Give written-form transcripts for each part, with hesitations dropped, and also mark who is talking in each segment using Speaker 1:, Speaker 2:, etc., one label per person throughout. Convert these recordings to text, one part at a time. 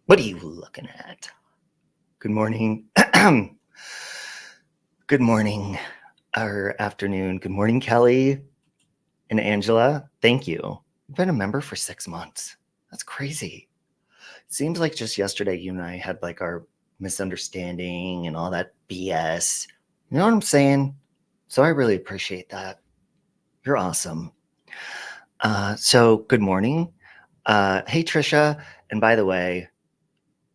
Speaker 1: What are you looking at? Good morning. Good morning or afternoon. Good morning, Kelly and Angela. Thank you. You've been a member for 6 months. That's crazy. It seems like just yesterday you and I had like our misunderstanding and all that BS. You know what I'm saying? So I really appreciate that. You're awesome. So good morning. Hey, Trisha. And by the way,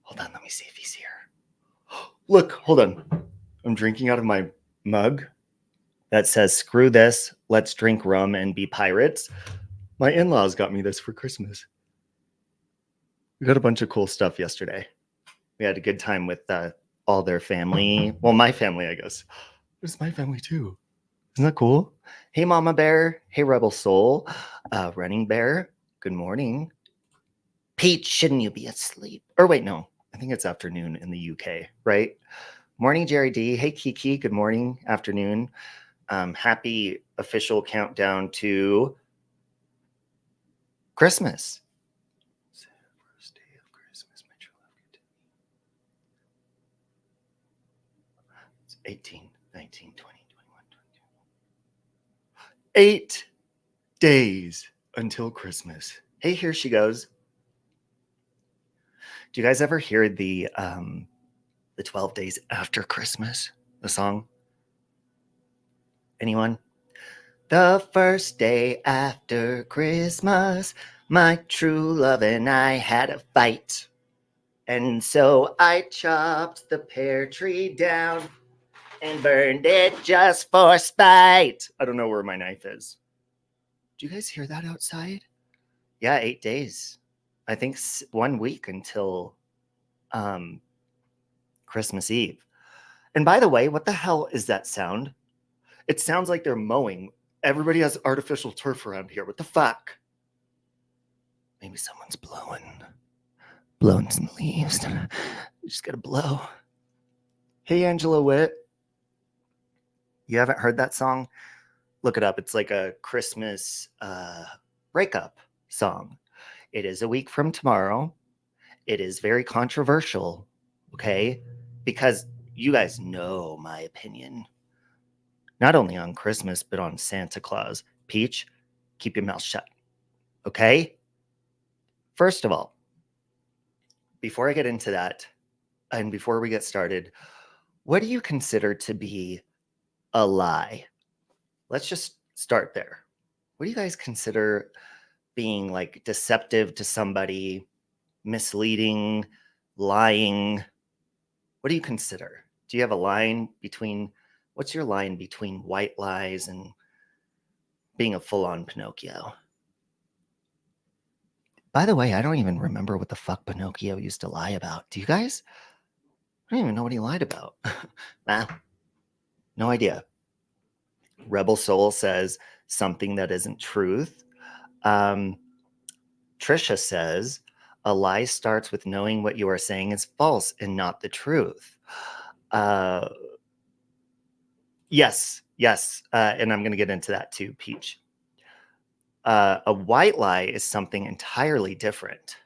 Speaker 1: hold on, let me see if he's here. Look, hold on. I'm drinking out of my mug that says, screw this, let's drink rum and be pirates. My in-laws got me this for Christmas. We got a bunch of cool stuff yesterday. We had a good time with all their family. Well, my family, I guess. It's my family too. Isn't that cool? Hey, Mama Bear. Hey, Rebel Soul. Running Bear. Good morning. Peach, shouldn't you be asleep? Or wait, no. I think it's afternoon in the UK, right? Morning, Jerry D. Hey, Kiki. Good morning, afternoon. Happy official countdown to Christmas. First day of Christmas, my true love. It's 18, 19, 20, 21, 22. 8 days until Christmas. Hey, here she goes. Do you guys ever hear the 12 days after Christmas, the song? Anyone? The first day after Christmas, my true love and I had a fight. And so I chopped the pear tree down and burned it just for spite. I don't know where my knife is. Do you guys hear that outside? Yeah, 8 days. I think 1 week until Christmas Eve. And by the way, what the hell is that sound? It sounds like they're mowing. Everybody has artificial turf around here. What the fuck? Maybe someone's blowing some leaves. You just gotta blow. Hey, Angela Witt. You haven't heard that song? Look it up. It's like a Christmas breakup song. It is a week from tomorrow. It is very controversial, okay? Because you guys know my opinion. Not only on Christmas, but on Santa Claus. Peach, keep your mouth shut, okay? First of all, before I get into that, and before we get started, what do you consider to be a lie? Let's just start there. What do you guys consider being like deceptive to somebody, misleading, lying? What do you consider? Do you have a line between, what's your line between white lies and being a full-on Pinocchio? By the way, I don't even remember what the fuck Pinocchio used to lie about. Do you guys? I don't even know what he lied about. Nah, no idea. Rebel Soul says something that isn't truth. Trisha says, a lie starts with knowing what you are saying is false and not the truth. Yes. And I'm going to get into that too, Peach. A white lie is something entirely different.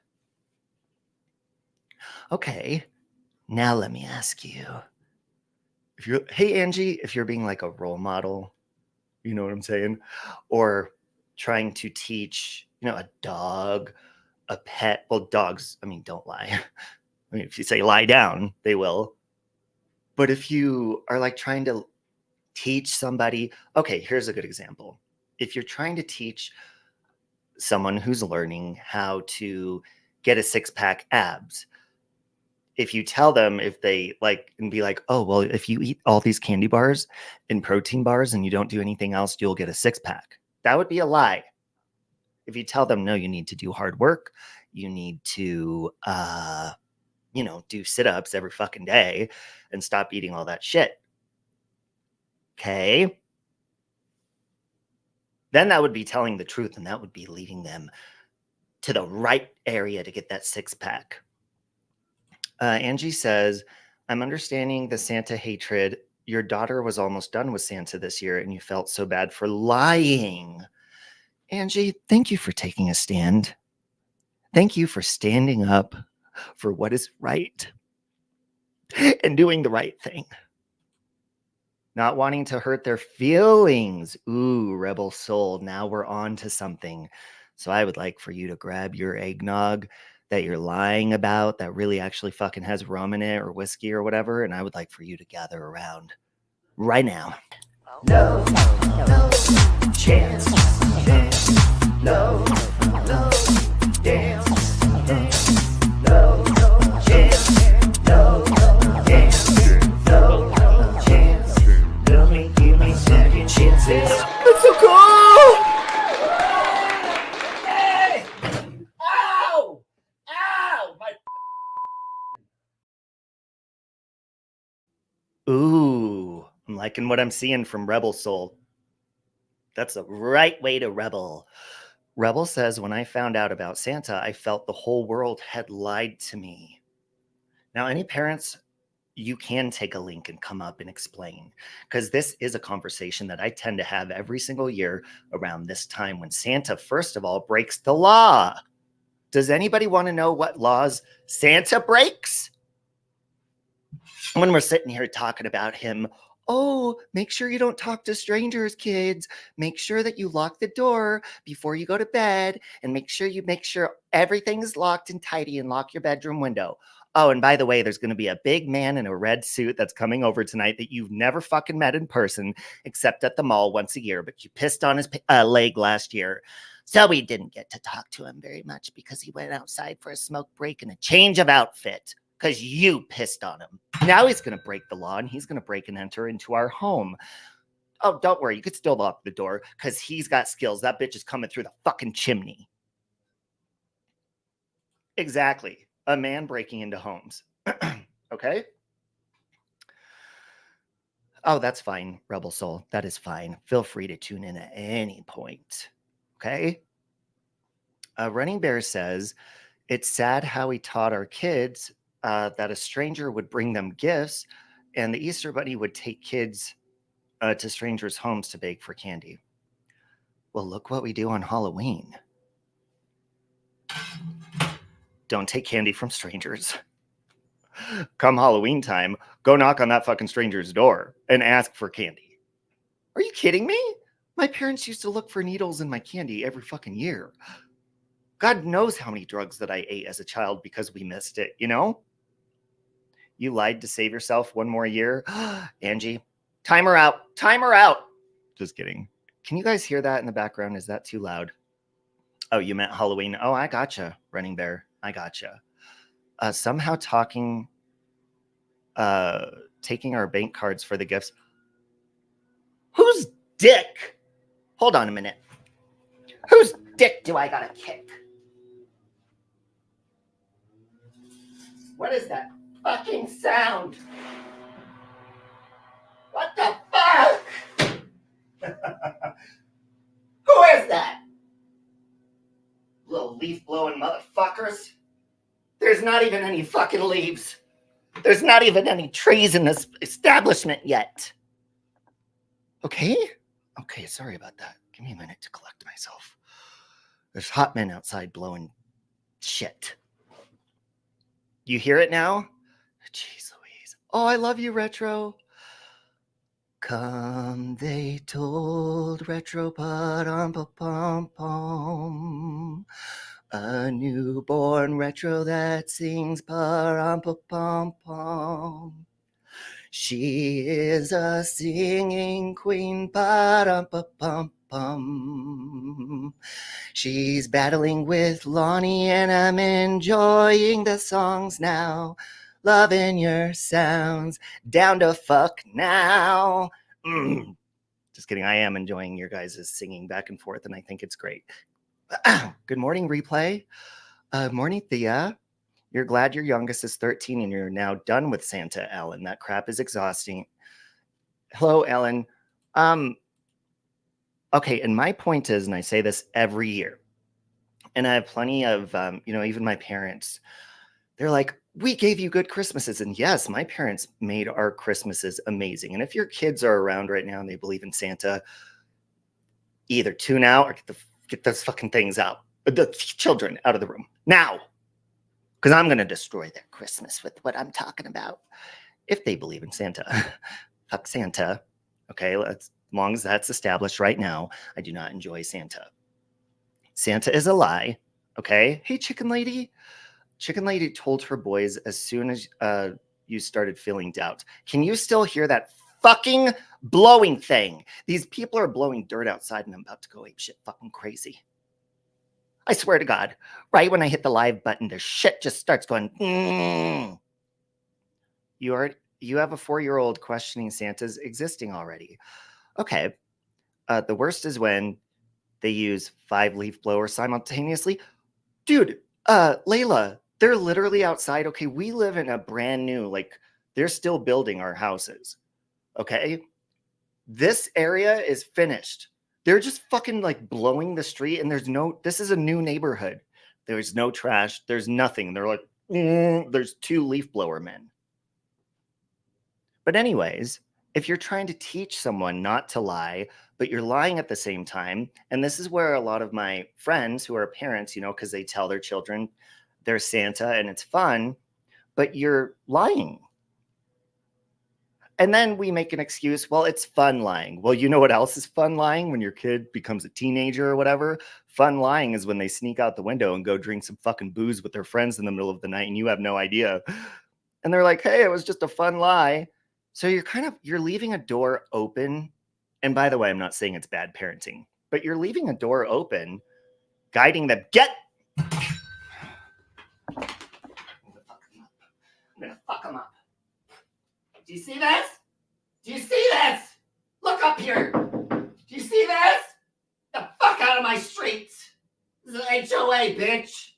Speaker 1: Okay, now let me ask you. Hey, Angie, if you're being like a role model, you know what I'm saying? Or trying to teach, a dog, a pet. Well, dogs, don't lie. If you say lie down, they will. But if you are like trying to teach somebody, okay, here's a good example. If you're trying to teach someone who's learning how to get a 6-pack abs, if you tell them, if they like and be like, oh, well, if you eat all these candy bars and protein bars and you don't do anything else, you'll get a 6-pack. That would be a lie. If you tell them, no, you need to do hard work, you need to, do sit-ups every fucking day and stop eating all that shit. Okay. Then that would be telling the truth, and that would be leading them to the right area to get that 6-pack. Angie says, I'm understanding the Santa hatred. Your daughter was almost done with Santa this year, and you felt so bad for lying. Angie, thank you for taking a stand. Thank you for standing up for what is right and doing the right thing. Not wanting to hurt their feelings. Ooh, rebel soul. Now we're on to something. So I would like for you to grab your eggnog that you're lying about that really actually fucking has rum in it or whiskey or whatever. And I would like for you to gather around right now. No, no chance. No, no dance. No, no chance. No, no dance. No, no chance. Give me second chances. That's so cool! Hey! Ow! Ow! Ooh, I'm liking what I'm seeing from Rebel Soul. That's the right way to rebel. Rebel says, when I found out about Santa, I felt the whole world had lied to me. Now, any parents, you can take a link and come up and explain, because this is a conversation that I tend to have every single year around this time when Santa, first of all, breaks the law. Does anybody want to know what laws Santa breaks? When we're sitting here talking about him, oh, make sure you don't talk to strangers, kids. Make sure that you lock the door before you go to bed, and make sure everything is locked and tidy, and lock your bedroom window. Oh, and by the way, there's going to be a big man in a red suit that's coming over tonight that you've never fucking met in person, except at the mall once a year, but you pissed on his leg last year. So we didn't get to talk to him very much because he went outside for a smoke break and a change of outfit because you pissed on him. Now he's going to break the law and he's going to break and enter into our home. Oh, don't worry. You could still lock the door because he's got skills. That bitch is coming through the fucking chimney. Exactly. A man breaking into homes. Okay? Oh, that's fine, Rebel Soul. That is fine. Feel free to tune in at any point. Okay? Running Bear says, it's sad how we taught our kids that a stranger would bring them gifts and the Easter Bunny would take kids to strangers' homes to beg for candy. Well, look what we do on Halloween. Don't take candy from strangers. Come Halloween time, go knock on that fucking stranger's door and ask for candy. Are you kidding me? My parents used to look for needles in my candy every fucking year. God knows how many drugs that I ate as a child because we missed it, you know? You lied to save yourself one more year. Angie, timer out. Timer out. Just kidding. Can you guys hear that in the background? Is that too loud? Oh, you meant Halloween. Oh, I gotcha, Running Bear. I gotcha. Somehow taking our bank cards for the gifts. Whose dick? Hold on a minute. Whose dick do I gotta kick? What is that fucking sound? What the fuck? Who is that? Little leaf blowing motherfuckers. There's not even any fucking leaves. There's not even any trees in this establishment yet. Okay? Okay, sorry about that. Give me a minute to collect myself. There's hot men outside blowing shit. You hear it now? Jeez Louise. Oh, I love you, Retro. Come, they told Retro, pa-dum-pa-pum-pum. A newborn Retro that sings pa-dum-pa-pum-pum. She is a singing queen, pa-dum-pa-pum-pum. She's battling with Lonnie and I'm enjoying the songs now. Loving your sounds, down to fuck now. Just kidding. I am enjoying your guys' singing back and forth, and I think it's great. Good morning, Replay. Morning, Thea. You're glad your youngest is 13 and you're now done with Santa, Ellen. That crap is exhausting. Hello, Ellen. Okay, and my point is, and I say this every year, and I have plenty of, even my parents, they're like, we gave you good Christmases. And yes, my parents made our Christmases amazing. And if your kids are around right now and they believe in Santa, either tune out or get those fucking things out. The children out of the room. Now. Because I'm going to destroy their Christmas with what I'm talking about. If they believe in Santa. Fuck Santa. Okay, as long as that's established right now, I do not enjoy Santa. Santa is a lie. Okay? Hey, Chicken Lady. Chicken Lady told her boys as soon as you started feeling doubt. Can you still hear that fucking blowing thing? These people are blowing dirt outside and I'm about to go ape shit fucking crazy. I swear to God, right when I hit the live button, their shit just starts going. You have a 4-year-old questioning Santa's existing already. Okay. The worst is when they use 5 leaf blowers simultaneously. Dude, Layla, they're literally outside. Okay, we live in a brand new, like, they're still building our houses. Okay? This area is finished. They're just fucking like blowing the street, and this is a new neighborhood. There's no trash. There's nothing. They're like, there's 2 leaf blower men. But anyways, if you're trying to teach someone not to lie, but you're lying at the same time, and this is where a lot of my friends who are parents, because they tell their children they're Santa and it's fun, but you're lying. And then we make an excuse, well, it's fun lying. Well, you know what else is fun lying when your kid becomes a teenager or whatever? Fun lying is when they sneak out the window and go drink some fucking booze with their friends in the middle of the night and you have no idea. And they're like, hey, it was just a fun lie. So you're leaving a door open. And by the way, I'm not saying it's bad parenting, but you're leaving a door open, guiding them. I'm gonna fuck them up. Do you see this? Do you see this? Look up here. Do you see this? The fuck out of my streets. This is HOA, bitch.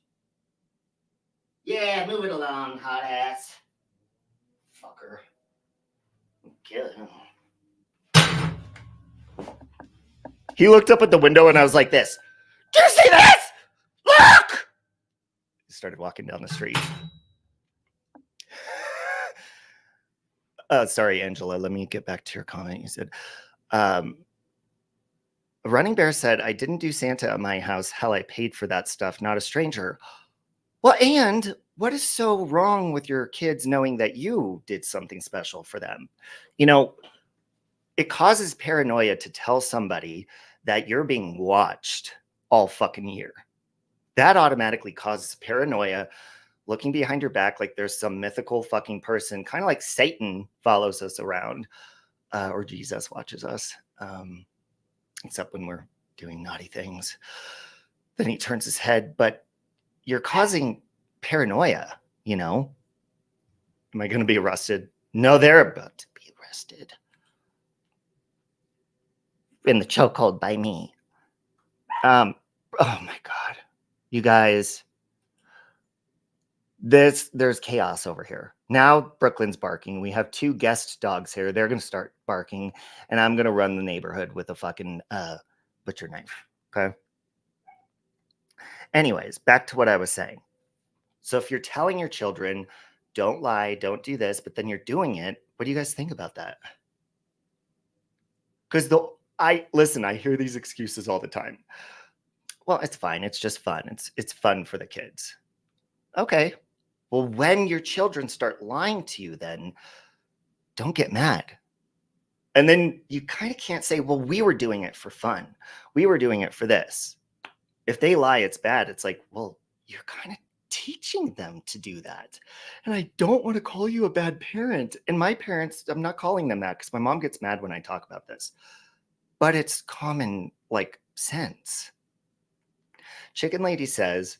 Speaker 1: Yeah, move it along, hot ass. Fucker. Kill him. He looked up at the window and I was like this. Do you see this? Look! He started walking down the street. Sorry, Angela. Let me get back to your comment. You said, Running Bear said, I didn't do Santa at my house. Hell, I paid for that stuff, not a stranger. Well, and what is so wrong with your kids knowing that you did something special for them? It causes paranoia to tell somebody that you're being watched all fucking year. That automatically causes paranoia, looking behind your back like there's some mythical fucking person, kind of like Satan follows us around, or Jesus watches us, except when we're doing naughty things. Then he turns his head, but you're causing paranoia, Am I going to be arrested? No, they're about to be arrested. In the chokehold by me. Oh my God. You guys, there's chaos over here. Now Brooklyn's barking. We have 2 guest dogs here. They're going to start barking, and I'm going to run the neighborhood with a fucking butcher knife. Okay? Anyways, back to what I was saying. So if you're telling your children, don't lie, don't do this, but then you're doing it, what do you guys think about that? Because I hear these excuses all the time. Well, it's fine. It's just fun. It's fun for the kids. Okay. Well, when your children start lying to you, then don't get mad. And then you kind of can't say, well, we were doing it for fun. We were doing it for this. If they lie, it's bad. It's like, well, you're kind of teaching them to do that. And I don't want to call you a bad parent. And my parents, I'm not calling them that because my mom gets mad when I talk about this. But it's common, sense. Chicken Lady says,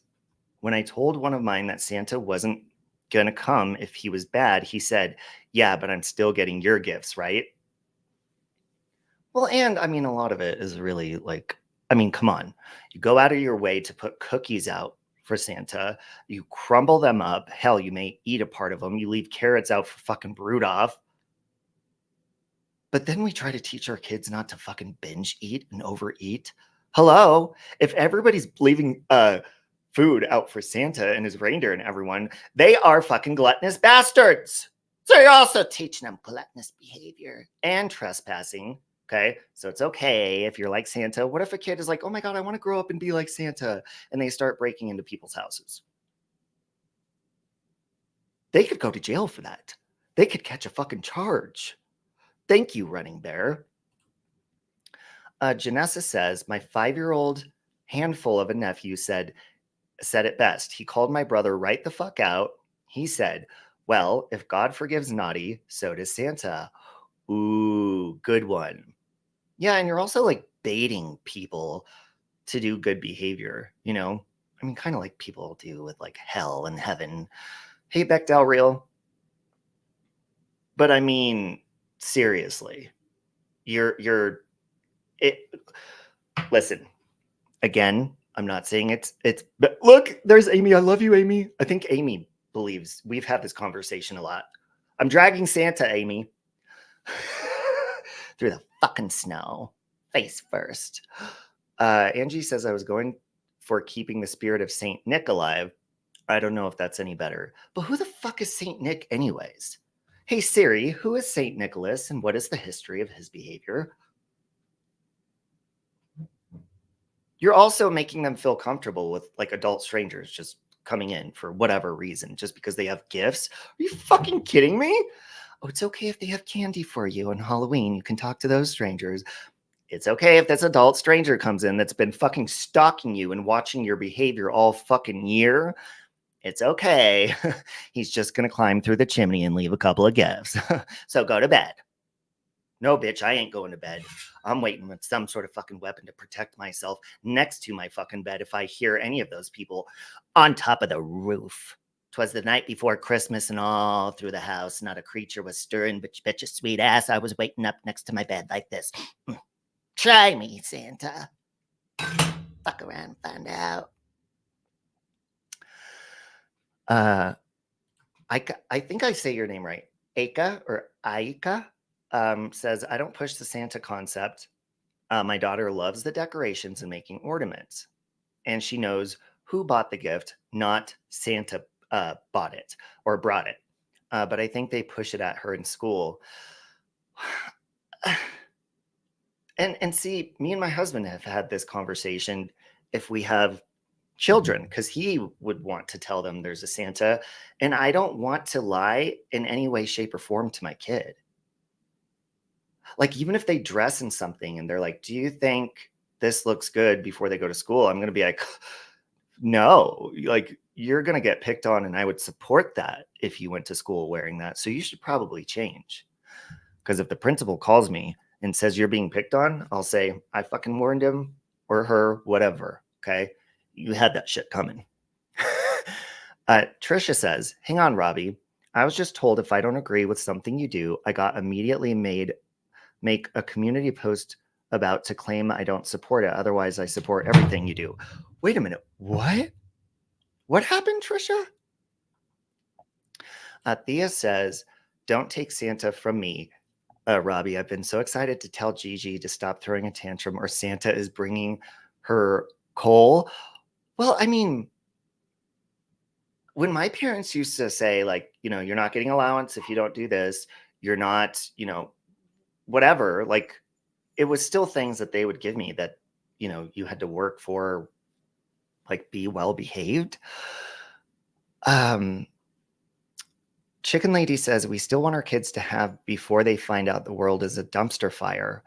Speaker 1: when I told one of mine that Santa wasn't going to come if he was bad, he said, yeah, but I'm still getting your gifts, right? Well, and I mean, a lot of it is really come on. You go out of your way to put cookies out for Santa. You crumble them up. Hell, you may eat a part of them. You leave carrots out for fucking Rudolph. But then we try to teach our kids not to fucking binge eat and overeat. Hello? If everybody's leaving food out for Santa and his reindeer and everyone, they are fucking gluttonous bastards. So you're also teaching them gluttonous behavior and trespassing. Okay, so it's okay if you're like Santa. What if a kid is like, oh my God, I want to grow up and be like Santa, and they start breaking into people's houses? They could go to jail for that. They could catch a fucking charge. Thank you, Running Bear. Janessa says, my 5-year-old handful of a nephew said it best. He called my brother right the fuck out. He said, well, if God forgives naughty, so does Santa. Ooh, good one. Yeah, and you're also like baiting people to do good behavior, you know? I mean, kind of like people do with like hell and heaven. Hey, Bechdel Real. But I mean, seriously, listen, again, I'm not saying but look, there's Amy. I love you, Amy. I think Amy believes we've had this conversation a lot. I'm dragging Santa, Amy, through the fucking snow, face first. Angie says I was going for keeping the spirit of Saint Nick alive. I don't know if that's any better, but who the fuck is Saint Nick anyways? Hey Siri, who is Saint Nicholas and what is the history of his behavior? You're also making them feel comfortable with like adult strangers just coming in for whatever reason, just because they have gifts. Are you fucking kidding me? Oh, it's okay if they have candy for you on Halloween. You can talk to those strangers. It's okay if this adult stranger comes in that's been fucking stalking you and watching your behavior all fucking year. It's okay. He's just going to climb through the chimney and leave a couple of gifts. So go to bed. No, bitch, I ain't going to bed. I'm waiting with some sort of fucking weapon to protect myself next to my fucking bed if I hear any of those people on top of the roof. 'Twas the night before Christmas and all through the house, not a creature was stirring, but you bet your sweet ass I was waiting up next to my bed like this. Try me, Santa. Fuck around and find out. I think I say your name right. Aika or Aika says, I don't push the Santa concept. My daughter loves the decorations and making ornaments. And she knows who bought the gift, not Santa bought it or brought it. But I think they push it at her in school. And see, me and my husband have had this conversation if we have children, because he would want to tell them there's a Santa. And I don't want to lie in any way, shape, or form to my kid. Like, even if they dress in something and they're like, do you think this looks good before they go to school? I'm going to be like, no, like, you're going to get picked on. And I would support that if you went to school wearing that. So you should probably change. Because if the principal calls me and says you're being picked on, I'll say, I fucking warned him or her, whatever. Okay. You had that shit coming. Trisha says, hang on, Robbie. I was just told if I don't agree with something you do, I got immediately make a community post about to claim I don't support it. Otherwise, I support everything you do. Wait a minute. What? What happened, Trisha? Thea says, don't take Santa from me. Robbie, I've been so excited to tell Gigi to stop throwing a tantrum or Santa is bringing her coal. Well, I mean, when my parents used to say, like, you know, you're not getting allowance if you don't do this, you're not, you know, whatever, like, it was still things that they would give me that, you know, you had to work for, like, be well behaved. Chicken Lady says, we still want our kids to have before they find out the world is a dumpster fire.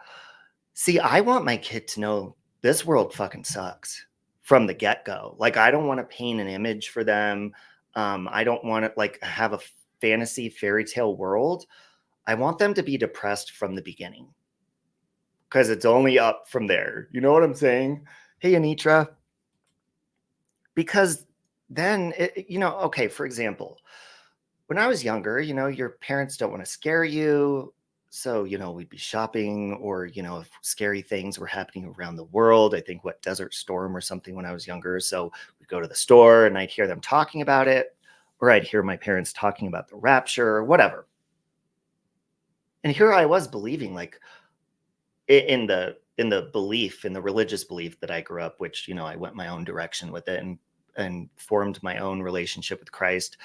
Speaker 1: See, I want my kid to know this world fucking sucks from the get-go. Like, I don't want to paint an image for them. I don't want to like have a fantasy fairy tale world. I want them to be depressed from the beginning because it's only up from there. You know what I'm saying? Hey, Anitra. Because then, you know, okay, for example, when I was younger, you know, your parents don't want to scare you. So, you know, we'd be shopping or, you know, if scary things were happening around the world, I think what Desert Storm or something when I was younger. So we'd go to the store and I'd hear them talking about it, or I'd hear my parents talking about the rapture or whatever. And here I was believing like in the belief, in the religious belief that I grew up, which, you know, I went my own direction with it and formed my own relationship with Christ.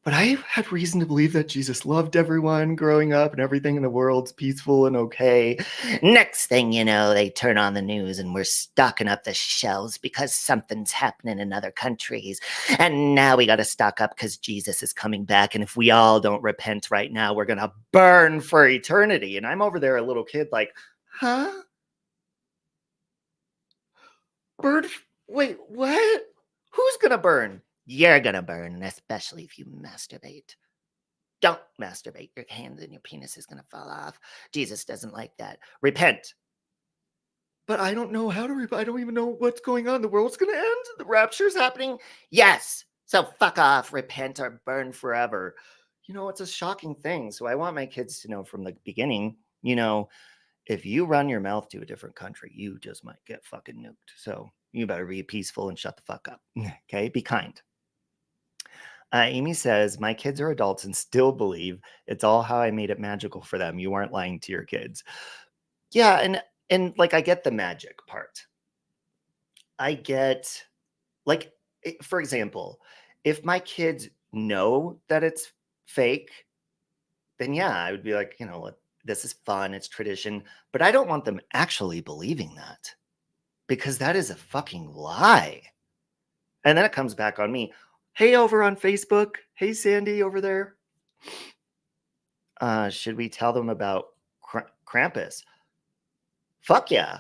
Speaker 1: But I had reason to believe that Jesus loved everyone growing up and everything in the world's peaceful and okay. Next thing you know, they turn on the news and we're stocking up the shelves because something's happening in other countries. And now we got to stock up because Jesus is coming back. And if we all don't repent right now, we're going to burn for eternity. And I'm over there, a little kid, like, huh? Bird? Wait, what? Who's going to burn? You're going to burn, especially if you masturbate. Don't masturbate. Your hands and your penis is going to fall off. Jesus doesn't like that. Repent. But I don't know how to repent. I don't even know what's going on. The world's going to end. The rapture's happening. Yes. So fuck off. Repent or burn forever. You know, it's a shocking thing. So I want my kids to know from the beginning, you know, if you run your mouth to a different country, you just might get fucking nuked. So you better be peaceful and shut the fuck up. Okay? Be kind. Amy says, my kids are adults and still believe it's all how I made it magical for them. You weren't lying to your kids. Yeah, and like I get the magic part. I get, like, for example, if my kids know that it's fake, then yeah, I would be like, you know, this is fun, it's tradition, but I don't want them actually believing that because that is a fucking lie. And then it comes back on me. Hey, over on Facebook. Hey, Sandy over there. Should we tell them about Krampus? Fuck yeah.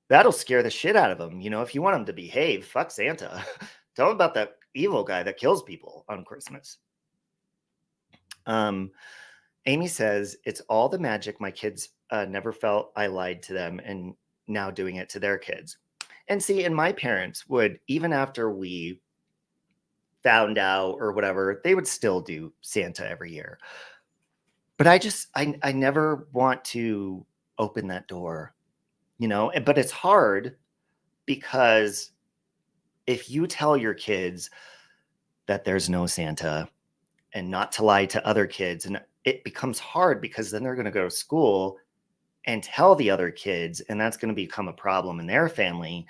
Speaker 1: That'll scare the shit out of them. You know, if you want them to behave, fuck Santa. Tell them about that evil guy that kills people on Christmas. Amy says, it's all the magic. My kids never felt I lied to them and now doing it to their kids. And see, and my parents would, even after we found out or whatever, they would still do Santa every year. But I never want to open that door, you know, but it's hard because if you tell your kids that there's no Santa and not to lie to other kids, and it becomes hard because then they're going to go to school and tell the other kids, and that's going to become a problem in their family.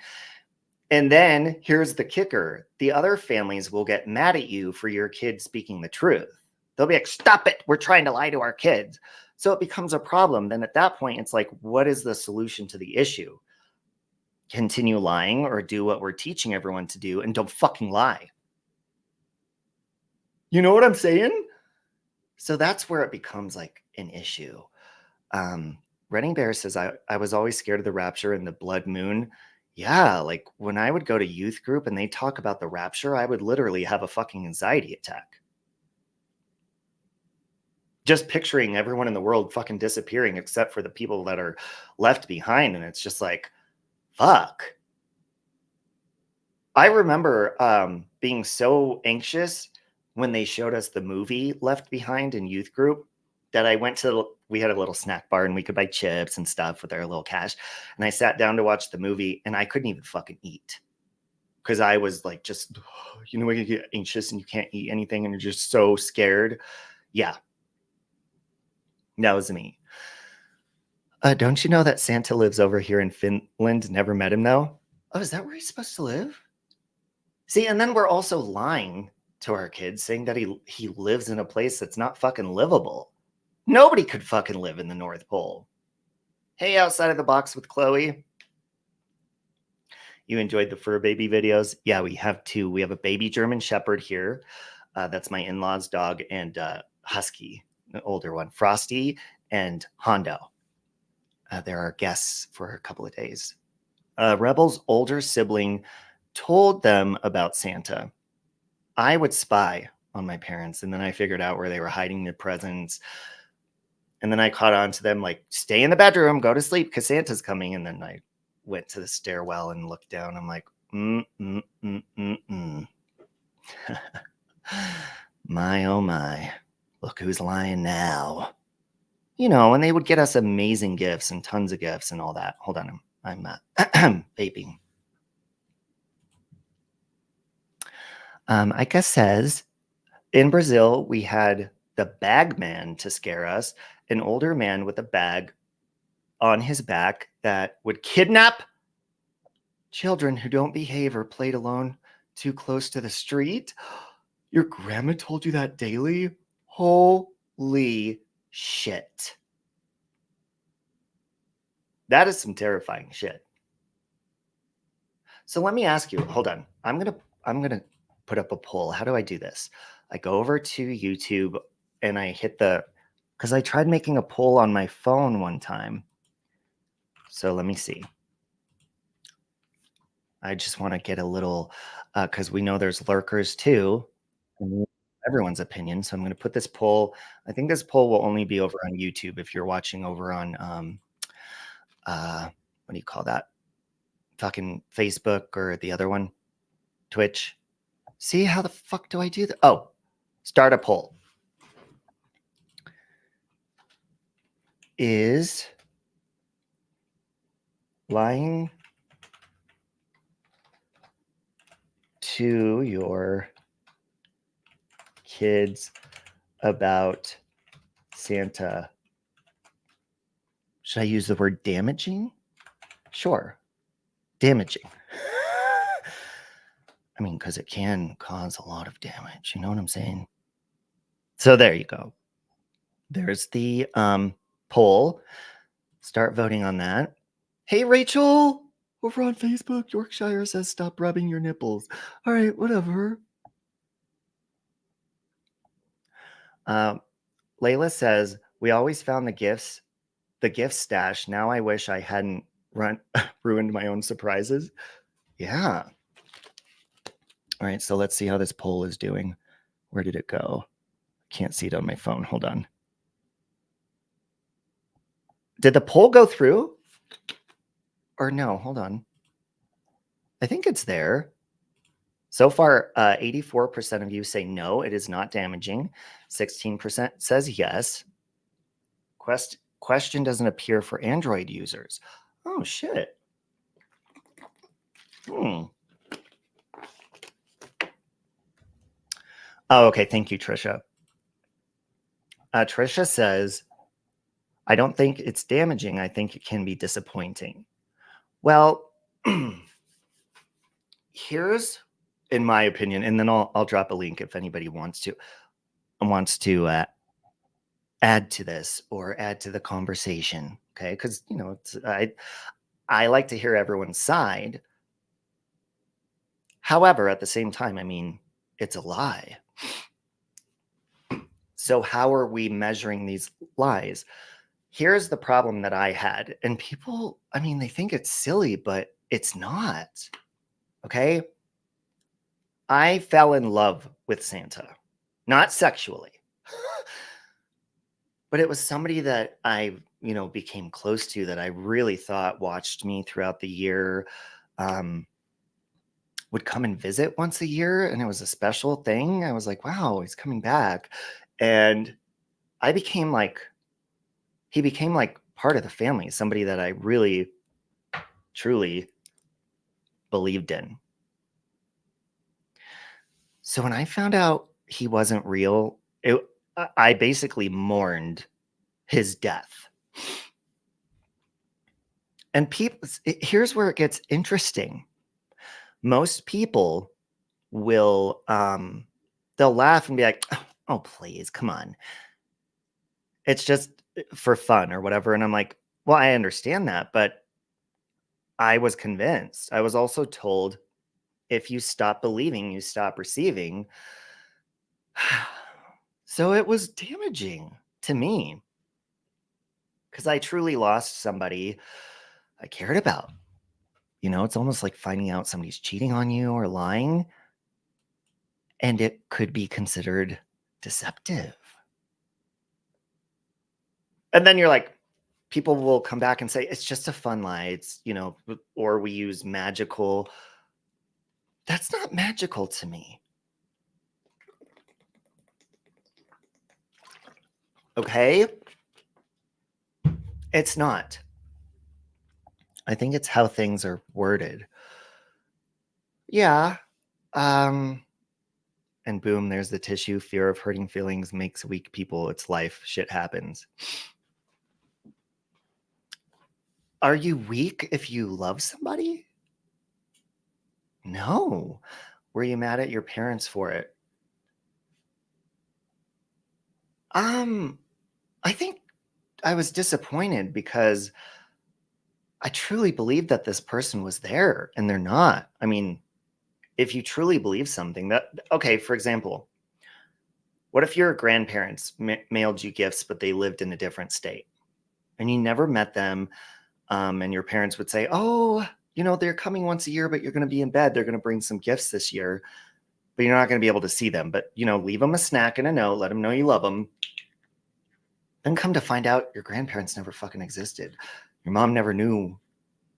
Speaker 1: And then here's the kicker. The other families will get mad at you for your kids speaking the truth. They'll be like, stop it. We're trying to lie to our kids. So it becomes a problem. Then at that point, it's like, what is the solution to the issue? Continue lying or do what we're teaching everyone to do and don't fucking lie. You know what I'm saying? So that's where it becomes like an issue. Running Bear says, I was always scared of the rapture and the blood moon. Yeah, like when I would go to youth group and they talk about the rapture, I would literally have a fucking anxiety attack. Just picturing everyone in the world fucking disappearing except for the people that are left behind. And it's just like, fuck. I remember being so anxious when they showed us the movie Left Behind in youth group that I went to, we had a little snack bar and we could buy chips and stuff with our little cash. And I sat down to watch the movie and I couldn't even fucking eat because I was like, just, you know, when you get anxious and you can't eat anything and you're just so scared. Yeah. That was me. Don't you know that Santa lives over here in Finland? Never met him though. Oh, is that where he's supposed to live? See, and then we're also lying to our kids saying that he lives in a place that's not fucking livable. Nobody could fucking live in the North Pole. Hey, Outside of the Box with Chloe. You enjoyed the fur baby videos? Yeah, we have two. We have a baby German Shepherd here. That's my in-laws' dog, and Husky, the older one, Frosty, and Hondo. They're our guests for a couple of days. Rebel's older sibling told them about Santa. I would spy on my parents, and then I figured out where they were hiding their presents. And then I caught on to them like, stay in the bedroom, go to sleep because Santa's coming. And then I went to the stairwell and looked down. I'm like, my, oh my, look who's lying now. You know, and they would get us amazing gifts and tons of gifts and all that. Hold on, I'm vaping. Ika says, in Brazil, we had the bag man to scare us, an older man with a bag on his back that would kidnap children who don't behave or played alone too close to the street. Your grandma told you that daily? Holy shit. That is some terrifying shit. So let me ask you, hold on. I'm gonna put up a poll. How do I do this? I go over to YouTube and I hit because I tried making a poll on my phone one time. So let me see. I just want to get a little, because we know there's lurkers too. Everyone's opinion. So I'm going to put this poll. I think this poll will only be over on YouTube. If you're watching over on, what do you call that? Fucking Facebook or the other one, Twitch. See, how the fuck do I do that? Oh, start a poll. Is lying to your kids about Santa, should I use the word damaging? Sure, damaging. I mean, because it can cause a lot of damage. You know what I'm saying? So there you go. There's the poll. Start voting on that. Hey, Rachel, over on Facebook, Yorkshire says stop rubbing your nipples. All right, whatever. Layla says, we always found the gift stash. Now I wish I hadn't ruined my own surprises. Yeah. All right, so let's see how this poll is doing. Where did it go? Can't see it on my phone. Hold on. Did the poll go through? Or no, hold on. I think it's there. So far, 84% of you say no, it is not damaging. 16% says yes. Question doesn't appear for Android users. Oh, shit. Oh, okay. Thank you, Trisha. Trisha says, I don't think it's damaging. I think it can be disappointing. Well, here's, in my opinion, and then I'll drop a link if anybody wants to add to this or add to the conversation. Okay, because you know I like to hear everyone's side. However, at the same time, I mean, it's a lie. So how are we measuring these lies? Here's the problem that I had. And people, I mean, they think it's silly, but it's not. Okay? I fell in love with Santa. Not sexually. But it was somebody that I, became close to, that I really thought watched me throughout the year. Would come and visit once a year, and it was a special thing. I was like, wow, he's coming back. And he became like part of the family, somebody that I really, truly believed in. So when I found out he wasn't real, I basically mourned his death. And here's where it gets interesting. Most people will, they'll laugh and be like, oh, please, come on. It's just for fun or whatever. And I'm like, well, I understand that, but I was convinced. I was also told, if you stop believing, you stop receiving. So it was damaging to me because I truly lost somebody I cared about. It's almost like finding out somebody's cheating on you or lying, and it could be considered deceptive. And then you're like, people will come back and say, it's just a fun lie. It's, or we use magical. That's not magical to me. Okay? It's not. I think it's how things are worded. Yeah. And boom, there's the tissue. Fear of hurting feelings makes weak people. It's life. Shit happens. Are you weak if you love somebody? No. Were you mad at your parents for it? I think I was disappointed because I truly believed that this person was there and they're not. I mean, if you truly believe something that, okay, for example, what if your grandparents mailed you gifts, but they lived in a different state and you never met them? And your parents would say, oh, you know, they're coming once a year, but you're going to be in bed. They're going to bring some gifts this year, but you're not going to be able to see them. But, you know, leave them a snack and a note. Let them know you love them. Then come to find out your grandparents never fucking existed. Your mom never knew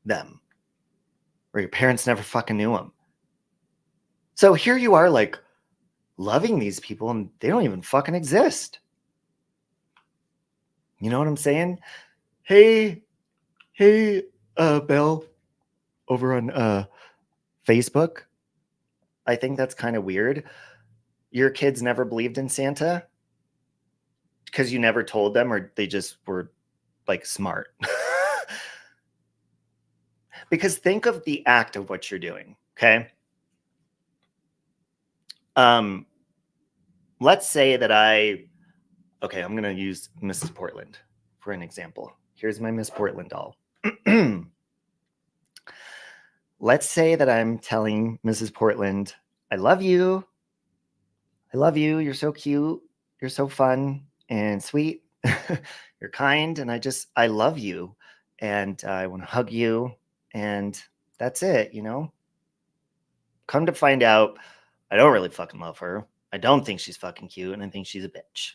Speaker 1: them. Or your parents never fucking knew them. So here you are, like, loving these people and they don't even fucking exist. You know what I'm saying? Hey, Belle, over on Facebook. I think that's kind of weird. Your kids never believed in Santa because you never told them, or they just were like smart. Because think of the act of what you're doing, okay? Let's say that okay, I'm going to use Mrs. Portland for an example. Here's my Miss Portland doll. Let's say that I'm telling Mrs. Portland, I love you. I love you. You're so cute. You're so fun and sweet. You're kind. And I love you. And I want to hug you. And that's it, you know? Come to find out, I don't really fucking love her. I don't think she's fucking cute. And I think she's a bitch.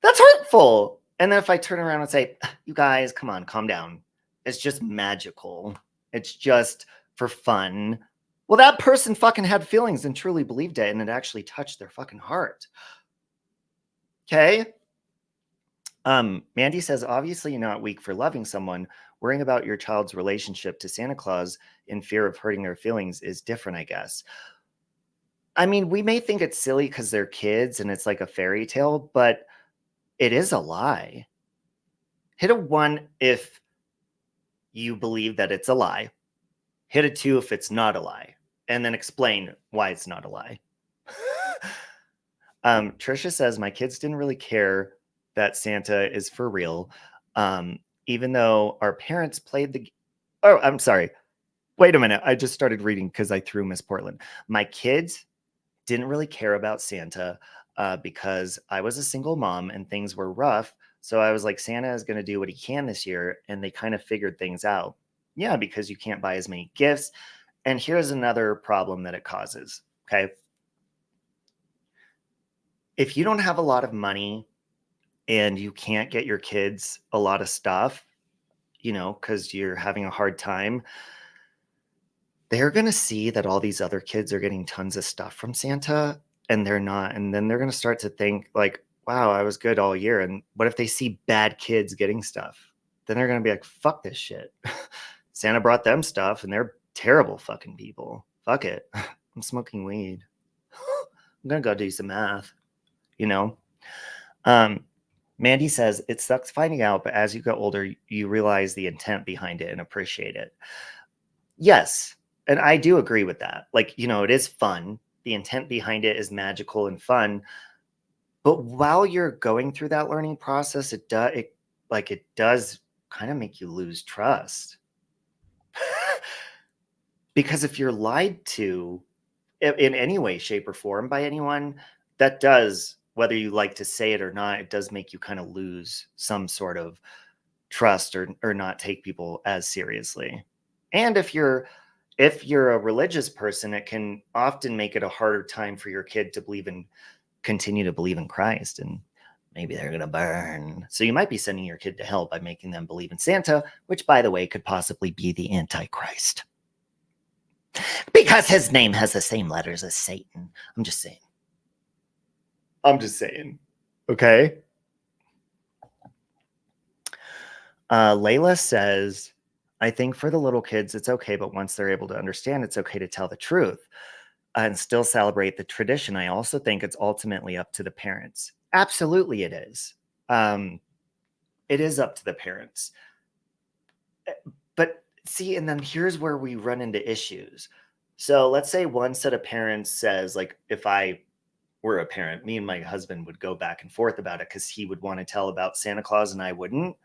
Speaker 1: That's hurtful. And then if I turn around and say, you guys, come on, calm down. It's just magical. It's just for fun. Well, that person fucking had feelings and truly believed it, and it actually touched their fucking heart. Okay? Mandy says, obviously you're not weak for loving someone. Worrying about your child's relationship to Santa Claus in fear of hurting their feelings is different, I guess. I mean, we may think it's silly because they're kids and it's like a fairy tale, but it is a lie. Hit a 1 if you believe that it's a lie. Hit a 2 if it's not a lie. And then explain why it's not a lie. Trisha says, my kids didn't really care that Santa is for real. Even though our parents played the... Oh, I'm sorry. Wait a minute. I just started reading because I threw Miss Portland. My kids didn't really care about Santa because I was a single mom and things were rough. So I was like, Santa is going to do what he can this year. And they kind of figured things out. Yeah, because you can't buy as many gifts. And here's another problem that it causes. Okay. If you don't have a lot of money and you can't get your kids a lot of stuff, you know, because you're having a hard time, they're going to see that all these other kids are getting tons of stuff from Santa and they're not. And then they're going to start to think like, wow, I was good all year. And what if they see bad kids getting stuff? Then they're going to be like, fuck this shit. Santa brought them stuff and they're terrible fucking people. Fuck it. I'm smoking weed. I'm going to go do some math, you know? Mandy says, it sucks finding out, but as you get older, you realize the intent behind it and appreciate it. Yes. And I do agree with that. Like, you know, it is fun. The intent behind it is magical and fun. But while you're going through that learning process, it does kind of make you lose trust. Because if you're lied to in any way, shape, or form by anyone, that does, whether you like to say it or not, it does make you kind of lose some sort of trust or not take people as seriously. And if you're a religious person, it can often make it a harder time for your kid to continue to believe in Christ, and maybe they're going to burn. So you might be sending your kid to hell by making them believe in Santa, which, by the way, could possibly be the Antichrist. Because his name has the same letters as Satan. I'm just saying. Okay. Layla says, I think for the little kids, it's okay. But once they're able to understand, it's okay to tell the truth and still celebrate the tradition. I also think it's ultimately up to the parents. Absolutely, it is. It is up to the parents. But see, and then here's where we run into issues. So let's say one set of parents says, like, if I were a parent, me and my husband would go back and forth about it because he would want to tell about Santa Claus and I wouldn't.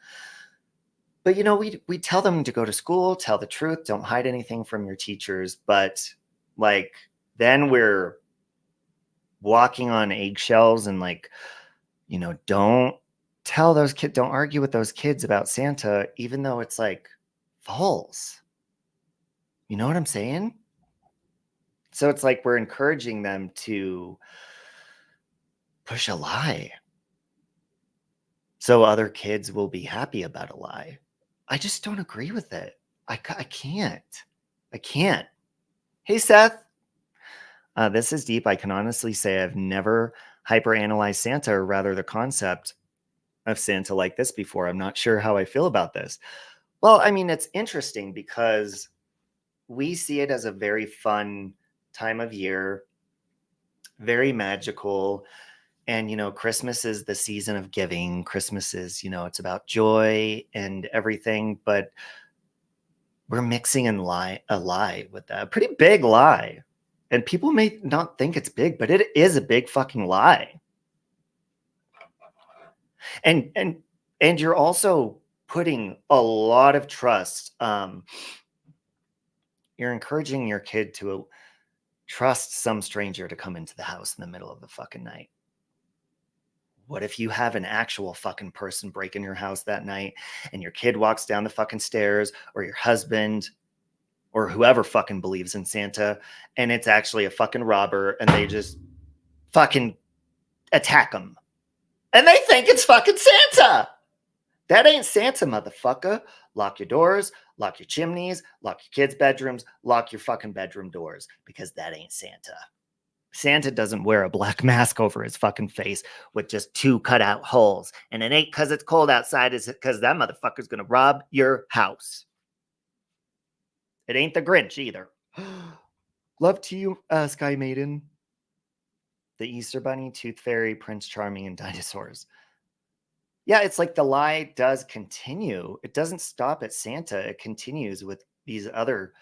Speaker 1: But, you know, we tell them to go to school, tell the truth, don't hide anything from your teachers. But like, then we're walking on eggshells and like, you know, don't tell those kids, don't argue with those kids about Santa, even though it's like false. You know what I'm saying? So it's like we're encouraging them to push a lie so other kids will be happy about a lie. I just don't agree with it. I can't. I can't. Hey, Seth. This is deep. I can honestly say I've never hyperanalyzed Santa, or rather the concept of Santa like this before. I'm not sure how I feel about this. Well, I mean, it's interesting because we see it as a very fun time of year, very magical. And, you know, Christmas is the season of giving. Christmas is, you know, it's about joy and everything. But we're mixing a lie with that. A pretty big lie. And people may not think it's big, but it is a big fucking lie. And you're also putting a lot of trust. You're encouraging your kid to trust some stranger to come into the house in the middle of the fucking night. What if you have an actual fucking person break in your house that night and your kid walks down the fucking stairs, or your husband or whoever fucking believes in Santa, and it's actually a fucking robber and they just fucking attack them and they think it's fucking Santa? That ain't Santa, motherfucker. Lock your doors, lock your chimneys, lock your kids' bedrooms, lock your fucking bedroom doors, because that ain't Santa. Santa doesn't wear a black mask over his fucking face with just 2 cutout holes. And it ain't because it's cold outside, it's because that motherfucker's going to rob your house. It ain't the Grinch either. Love to you, Sky Maiden. The Easter Bunny, Tooth Fairy, Prince Charming, and dinosaurs. Yeah, it's like the lie does continue. It doesn't stop at Santa. It continues with these other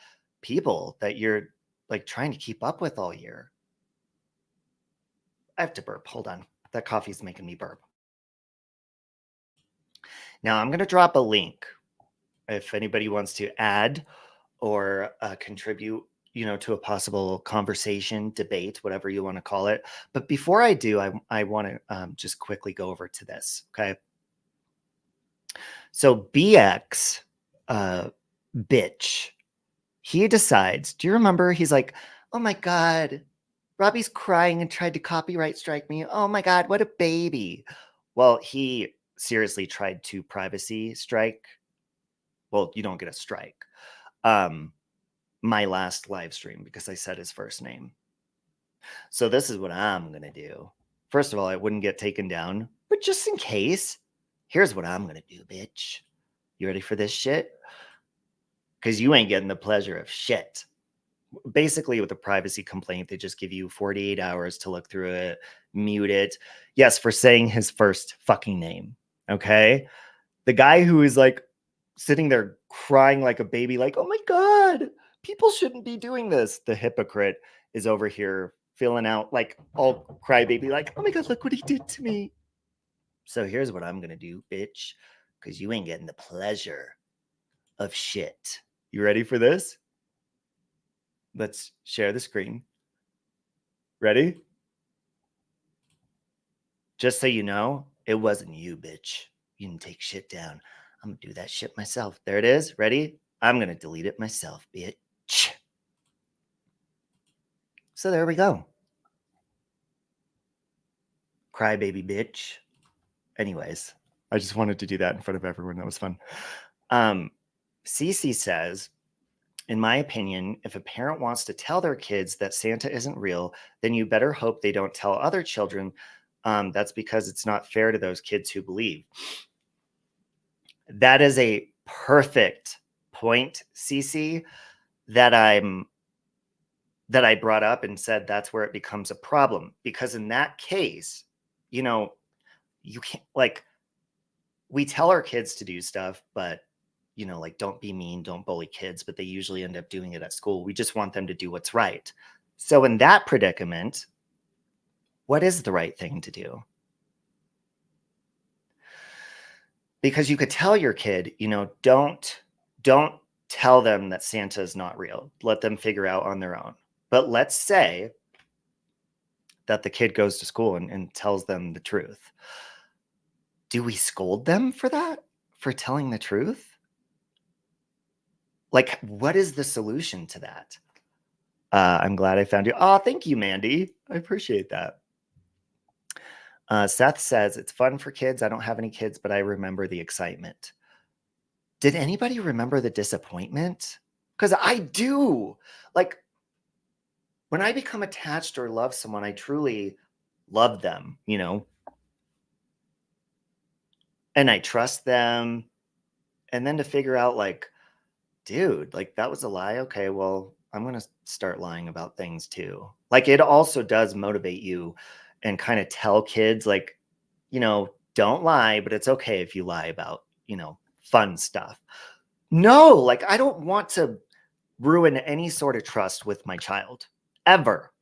Speaker 1: people that you're like trying to keep up with all year. I have to burp. Hold on. That coffee's making me burp. Now I'm going to drop a link if anybody wants to add or contribute, you know, to a possible conversation, debate, whatever you want to call it. But before I do, I want to just quickly go over to this. Okay. So BX, bitch, he decides, do you remember? He's like, oh my God, Robbie's crying and tried to copyright strike me. Oh my God, what a baby. Well, he seriously tried to privacy strike. Well, you don't get a strike. My last live stream, because I said his first name. So this is what I'm going to do. First of all, it wouldn't get taken down, but just in case, here's what I'm going to do, bitch. You ready for this shit? Because you ain't getting the pleasure of shit. Basically, with a privacy complaint, they just give you 48 hours to look through it, mute it. Yes, for saying his first fucking name. Okay? The guy who is like sitting there crying like a baby, like, oh my God, people shouldn't be doing this. The hypocrite is over here filling out like all crybaby, like, oh my God, look what he did to me. So here's what I'm going to do, bitch, because you ain't getting the pleasure of shit. You ready for this? Let's share the screen. Ready? Just so you know, it wasn't you, bitch. You didn't take shit down. I'm going to do that shit myself. There it is. Ready? I'm going to delete it myself, bitch. So there we go. Crybaby bitch. Anyways, I just wanted to do that in front of everyone. That was fun. Cece says, in my opinion, if a parent wants to tell their kids that Santa isn't real, then you better hope they don't tell other children. That's because it's not fair to those kids who believe. That is a perfect point, Cece, that I brought up and said that's where it becomes a problem. Because in that case, you know, you can't, like, we tell our kids to do stuff, but, you know, like, don't be mean, don't bully kids, but they usually end up doing it at school. We just want them to do what's right. So in that predicament, What is the right thing to do? Because you could tell your kid, don't tell them that Santa is not real. Let them figure out on their own. But let's say that the kid goes to school and tells them the truth. Do we scold them for that? For telling the truth? Like, what is the solution to that? I'm glad I found you. Oh, thank you, Mandy. I appreciate that. Seth says, it's fun for kids. I don't have any kids, but I remember the excitement. Did anybody remember the disappointment? Because I do. Like, when I become attached or love someone, I truly love them, and I trust them. And then to figure out, like, dude, like, that was a lie. Okay, well, I'm going to start lying about things too. Like, it also does motivate you and kind of tell kids, like, don't lie, but it's okay if you lie about, fun stuff. No, like, I don't want to ruin any sort of trust with my child ever.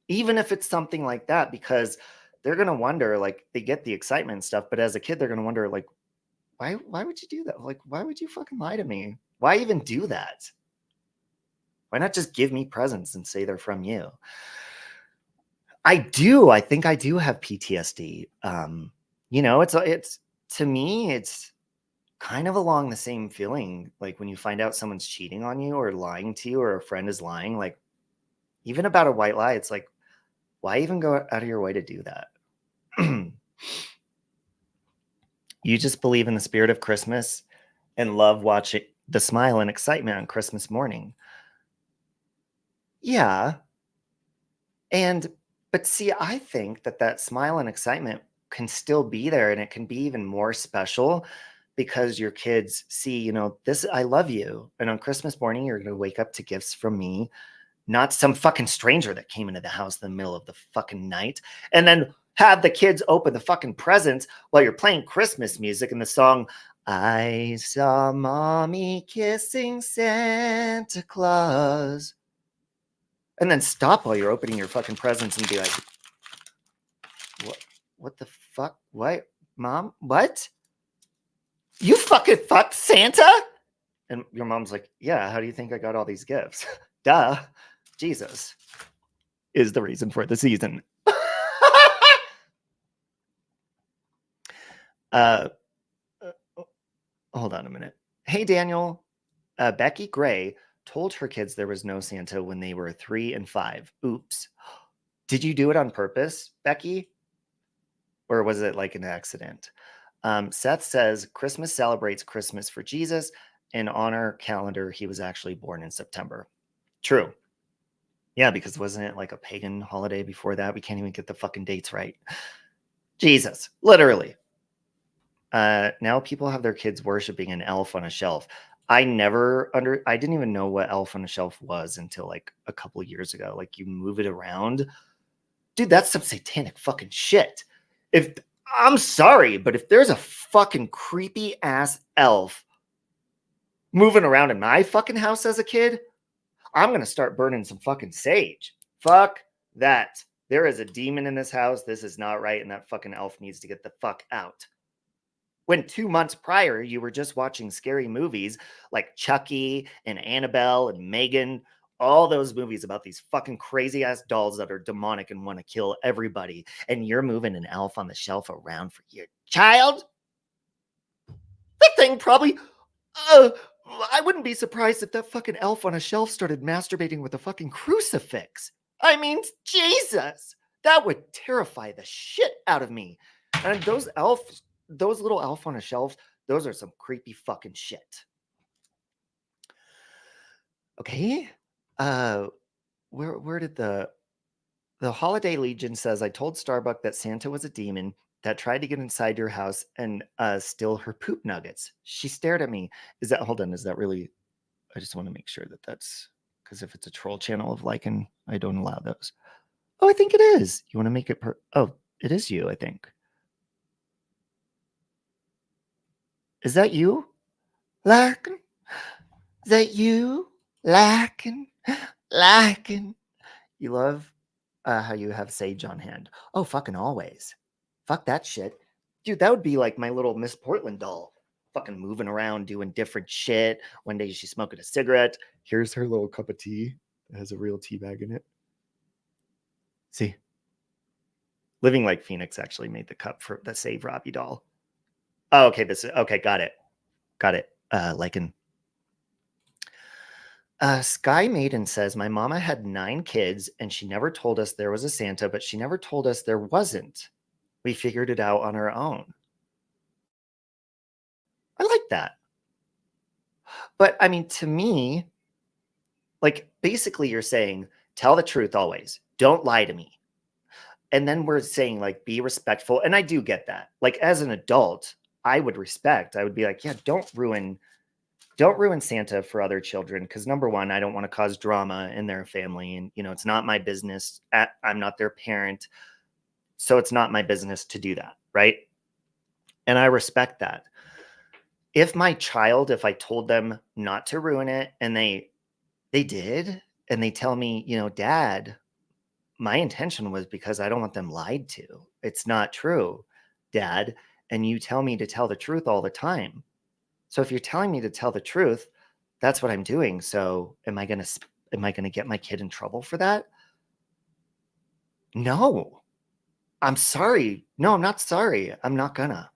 Speaker 1: Even if it's something like that, because they're going to wonder, like, they get the excitement and stuff, but as a kid, they're going to wonder, like, why would you do that? Like, why would you fucking lie to me? Why even do that? Why not just give me presents and say they're from you? I think I do have PTSD. It's to me, it's kind of along the same feeling. Like when you find out someone's cheating on you or lying to you or a friend is lying, like even about a white lie, it's like, why even go out of your way to do that? You just believe in the spirit of Christmas and love watching the smile and excitement on Christmas morning. Yeah. But see, I think that smile and excitement can still be there, and it can be even more special because your kids see, this, I love you. And on Christmas morning, you're going to wake up to gifts from me, not some fucking stranger that came into the house in the middle of the fucking night, and then have the kids open the fucking presents while you're playing Christmas music and the song, I saw mommy kissing Santa Claus. And then stop while you're opening your fucking presents and be like, what the fuck? What? Mom? What? You fucking fucked Santa? And your mom's like, yeah, how do you think I got all these gifts? Duh. Jesus is the reason for the season. Hold on a minute. Hey, Daniel. Becky Gray told her kids there was no Santa when they were 3 and 5. Oops. Did you do it on purpose, Becky? Or was it like an accident? Seth says Christmas celebrates Christmas for Jesus. And on our calendar, he was actually born in September. True. Yeah, because wasn't it like a pagan holiday before that? We can't even get the fucking dates right. Jesus, literally. Now people have their kids worshiping an elf on a shelf. I didn't even know what elf on a shelf was until like a couple of years ago. Like you move it around. Dude, that's some satanic fucking shit. I'm sorry, but if there's a fucking creepy ass elf moving around in my fucking house as a kid, I'm going to start burning some fucking sage. Fuck that. There is a demon in this house. This is not right. And that fucking elf needs to get the fuck out. When 2 months prior, you were just watching scary movies like Chucky and Annabelle and Maiden, all those movies about these fucking crazy ass dolls that are demonic and want to kill everybody. And you're moving an elf on the shelf around for your child? That thing probably, I wouldn't be surprised if that fucking elf on a shelf started masturbating with a fucking crucifix. I mean, Jesus, that would terrify the shit out of me. And those little elf on a shelf, those are some creepy fucking shit. Okay. Where did the Holiday Legion says, I told Starbuck that Santa was a demon that tried to get inside your house and steal her poop nuggets. She stared at me. Is that really? I just want to make sure that's because if it's a troll channel of Lycan, I don't allow those. Oh, I think it is. You want to make it oh, it is you, I think. Is that you? Lycan? Is that you? Lycan? Lycan? You love how you have sage on hand. Oh, fucking always. Fuck that shit. Dude, that would be like my little Miss Portland doll. Fucking moving around, doing different shit. One day she's smoking a cigarette. Here's her little cup of tea. It has a real tea bag in it. See? Living Like Phoenix actually made the cup for the Save Robbie doll. Oh, okay. Okay, got it. Got it. Lycan. Sky Maiden says, my mama had 9 kids and she never told us there was a Santa, but she never told us there wasn't. We figured it out on our own. I like that. But I mean, to me, like basically you're saying, tell the truth always. Don't lie to me. And then we're saying like, be respectful. And I do get that. Like as an adult, I would be like, yeah, don't ruin Santa for other children. Because number one, I don't want to cause drama in their family. And, it's not my business. I'm not their parent. So it's not my business to do that. Right. And I respect that. If I told them not to ruin it and they did, and they tell me, Dad, my intention was because I don't want them lied to. It's not true, Dad. And you tell me to tell the truth all the time. So if you're telling me to tell the truth, that's what I'm doing. So am I going to get my kid in trouble for that? No, I'm sorry. No, I'm not sorry. I'm not gonna.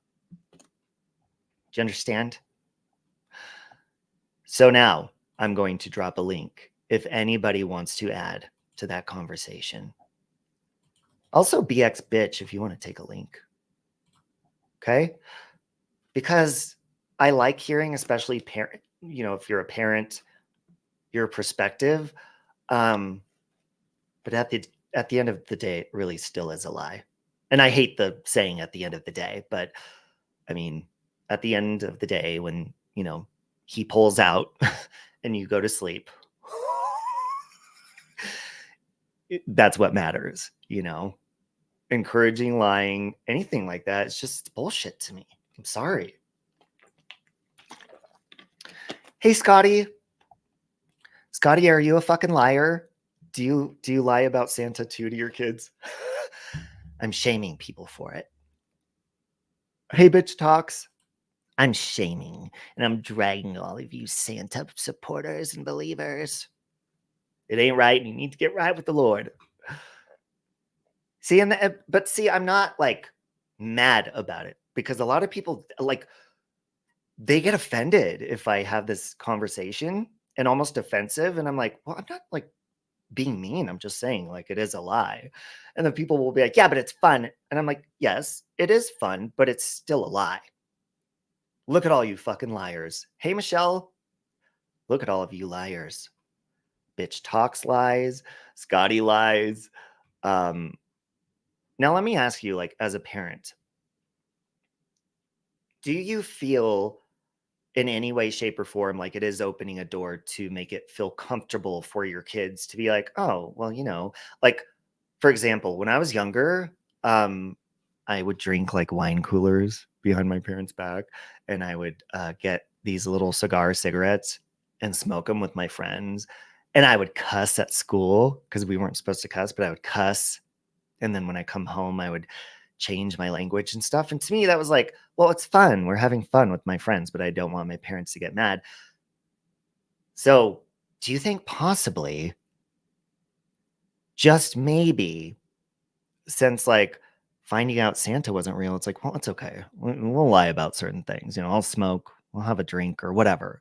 Speaker 1: Do you understand? So now I'm going to drop a link if anybody wants to add to that conversation. Also, BX bitch, if you want to take a link. Okay? Because I like hearing, especially parent, if you're a parent, your perspective. But at the end of the day, it really still is a lie. And I hate the saying at the end of the day, but I mean, at the end of the day, when, he pulls out and you go to sleep, that's what matters, encouraging lying, anything like that. It's just bullshit to me. I'm sorry. Hey, Scotty. Scotty, are you a fucking liar? Do you lie about Santa too to your kids? I'm shaming people for it. Hey, bitch talks. I'm shaming and I'm dragging all of you Santa supporters and believers. It ain't right. You need to get right with the Lord. See, but see, I'm not like mad about it because a lot of people like they get offended if I have this conversation and almost offensive. And I'm like, well, I'm not like being mean. I'm just saying like it is a lie. And then people will be like, yeah, but it's fun. And I'm like, yes, it is fun, but it's still a lie. Look at all you fucking liars. Hey, Michelle. Look at all of you liars. Bitch talks lies. Scotty lies. Now let me ask you, like, as a parent, do you feel in any way, shape, or form like it is opening a door to make it feel comfortable for your kids to be like, oh, well, like, for example, when I was younger, I would drink like wine coolers behind my parents' back, and I would get these little cigarettes and smoke them with my friends. And I would cuss at school because we weren't supposed to cuss, but I would cuss. And then when I come home, I would change my language and stuff. And to me, that was like, well, it's fun. We're having fun with my friends, but I don't want my parents to get mad. So do you think possibly, just maybe, since like finding out Santa wasn't real, it's like, well, it's okay. We'll lie about certain things. I'll smoke, we'll have a drink or whatever.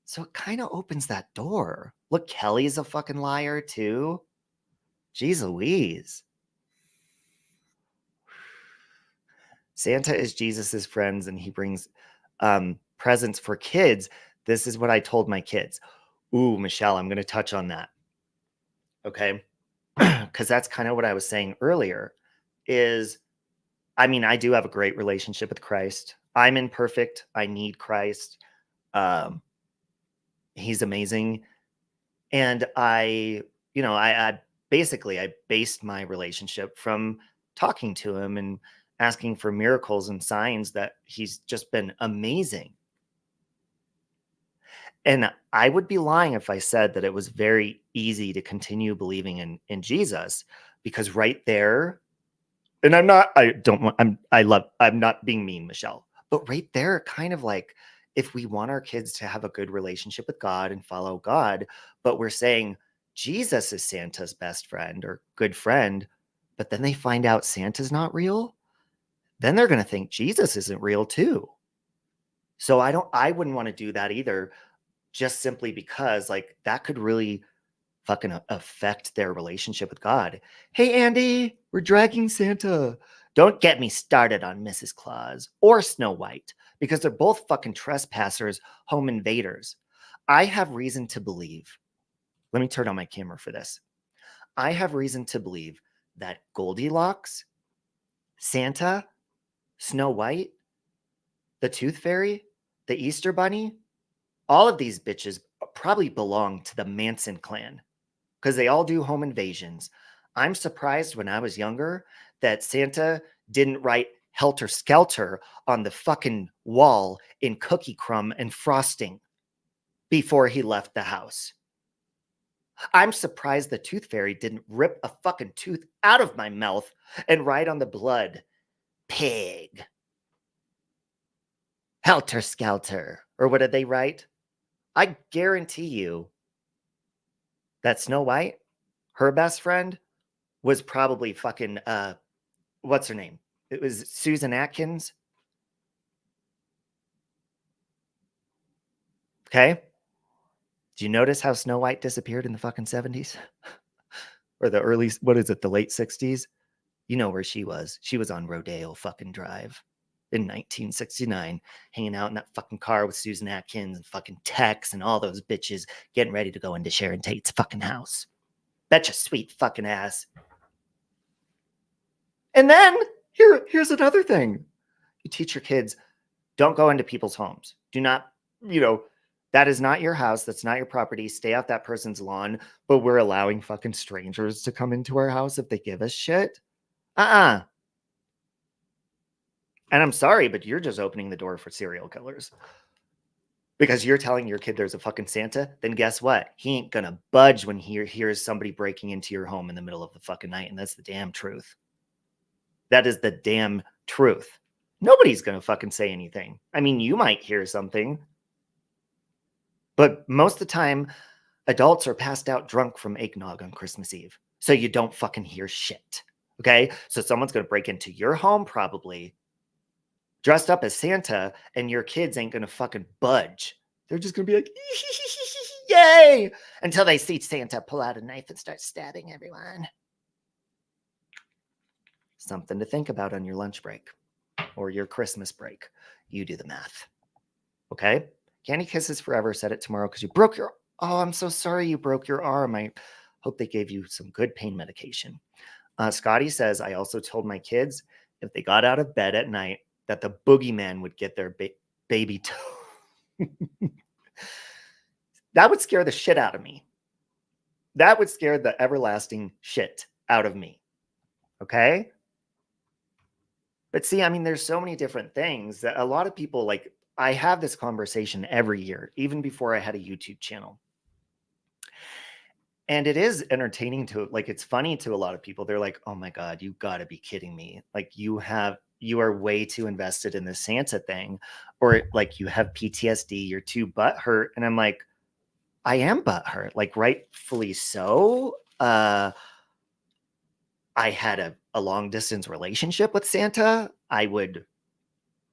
Speaker 1: So it kind of opens that door. Look, Kelly's a fucking liar too. Jeez Louise. Santa is Jesus's friends and he brings presents for kids. This is what I told my kids. Ooh, Michelle, I'm going to touch on that. Okay. Because that's kind of what I was saying earlier is, I mean, I do have a great relationship with Christ. I'm imperfect. I need Christ. He's amazing. And I basically based my relationship from talking to him and asking for miracles and signs that he's just been amazing. And I would be lying if I said that it was very easy to continue believing in Jesus, because right there, and I'm not being mean, Michelle, but right there, kind of like, if we want our kids to have a good relationship with God and follow God, but we're saying Jesus is Santa's best friend or good friend, but then they find out Santa's not real, then they're going to think Jesus isn't real too. So I wouldn't want to do that either, just simply because like that could really fucking affect their relationship with God. Hey, Andy, we're dragging Santa. Don't get me started on Mrs. Claus or Snow White, because they're both fucking trespassers, home invaders. I have reason to believe, let me turn on my camera for this. I have reason to believe that Goldilocks, Santa, Snow White, the Tooth Fairy, the Easter Bunny, all of these bitches probably belong to the Manson clan, because they all do home invasions. I'm surprised when I was younger that Santa didn't write Helter Skelter on the fucking wall in cookie crumb and frosting before he left the house. I'm surprised the Tooth Fairy didn't rip a fucking tooth out of my mouth and write on the blood, pig. Helter Skelter. Or what did they write? I guarantee you that Snow White, her best friend, was probably fucking, what's her name? It was Susan Atkins. Okay. Do you notice how Snow White disappeared in the fucking 70s? Or the early, what is it, the late 60s? You know where she was. She was on Rodeo fucking Drive in 1969, hanging out in that fucking car with Susan Atkins and fucking Tex and all those bitches getting ready to go into Sharon Tate's fucking house. Betcha sweet fucking ass. And then here's another thing. You teach your kids, don't go into people's homes. Do not, that is not your house. That's not your property. Stay off that person's lawn. But we're allowing fucking strangers to come into our house if they give us shit. And I'm sorry, but you're just opening the door for serial killers. Because you're telling your kid there's a fucking Santa, then guess what? He ain't gonna budge when he hears somebody breaking into your home in the middle of the fucking night. And that's the damn truth. That is the damn truth. Nobody's gonna fucking say anything. I mean, you might hear something. But most of the time, adults are passed out drunk from eggnog on Christmas Eve. So you don't fucking hear shit. Okay? So someone's gonna break into your home probably, dressed up as Santa, and your kids ain't gonna fucking budge. They're just gonna be like, yay! Until they see Santa pull out a knife and start stabbing everyone. Something to think about on your lunch break or your Christmas break. You do the math. Okay? Candy Kisses Forever said it tomorrow because you broke your... Oh, I'm so sorry you broke your arm. I hope they gave you some good pain medication. Scotty says, I also told my kids if they got out of bed at night that the boogeyman would get their baby toe. That would scare the shit out of me. That would scare the everlasting shit out of me. Okay? But see, I mean, there's so many different things that a lot of people, like, I have this conversation every year, even before I had a YouTube channel. And it is entertaining to, like, it's funny to a lot of people. They're like, oh my God, you gotta be kidding me. Like, you are way too invested in the Santa thing, or like you have PTSD, you're too butthurt. And I'm like, I am butthurt, like rightfully so. I had a long distance relationship with Santa. I would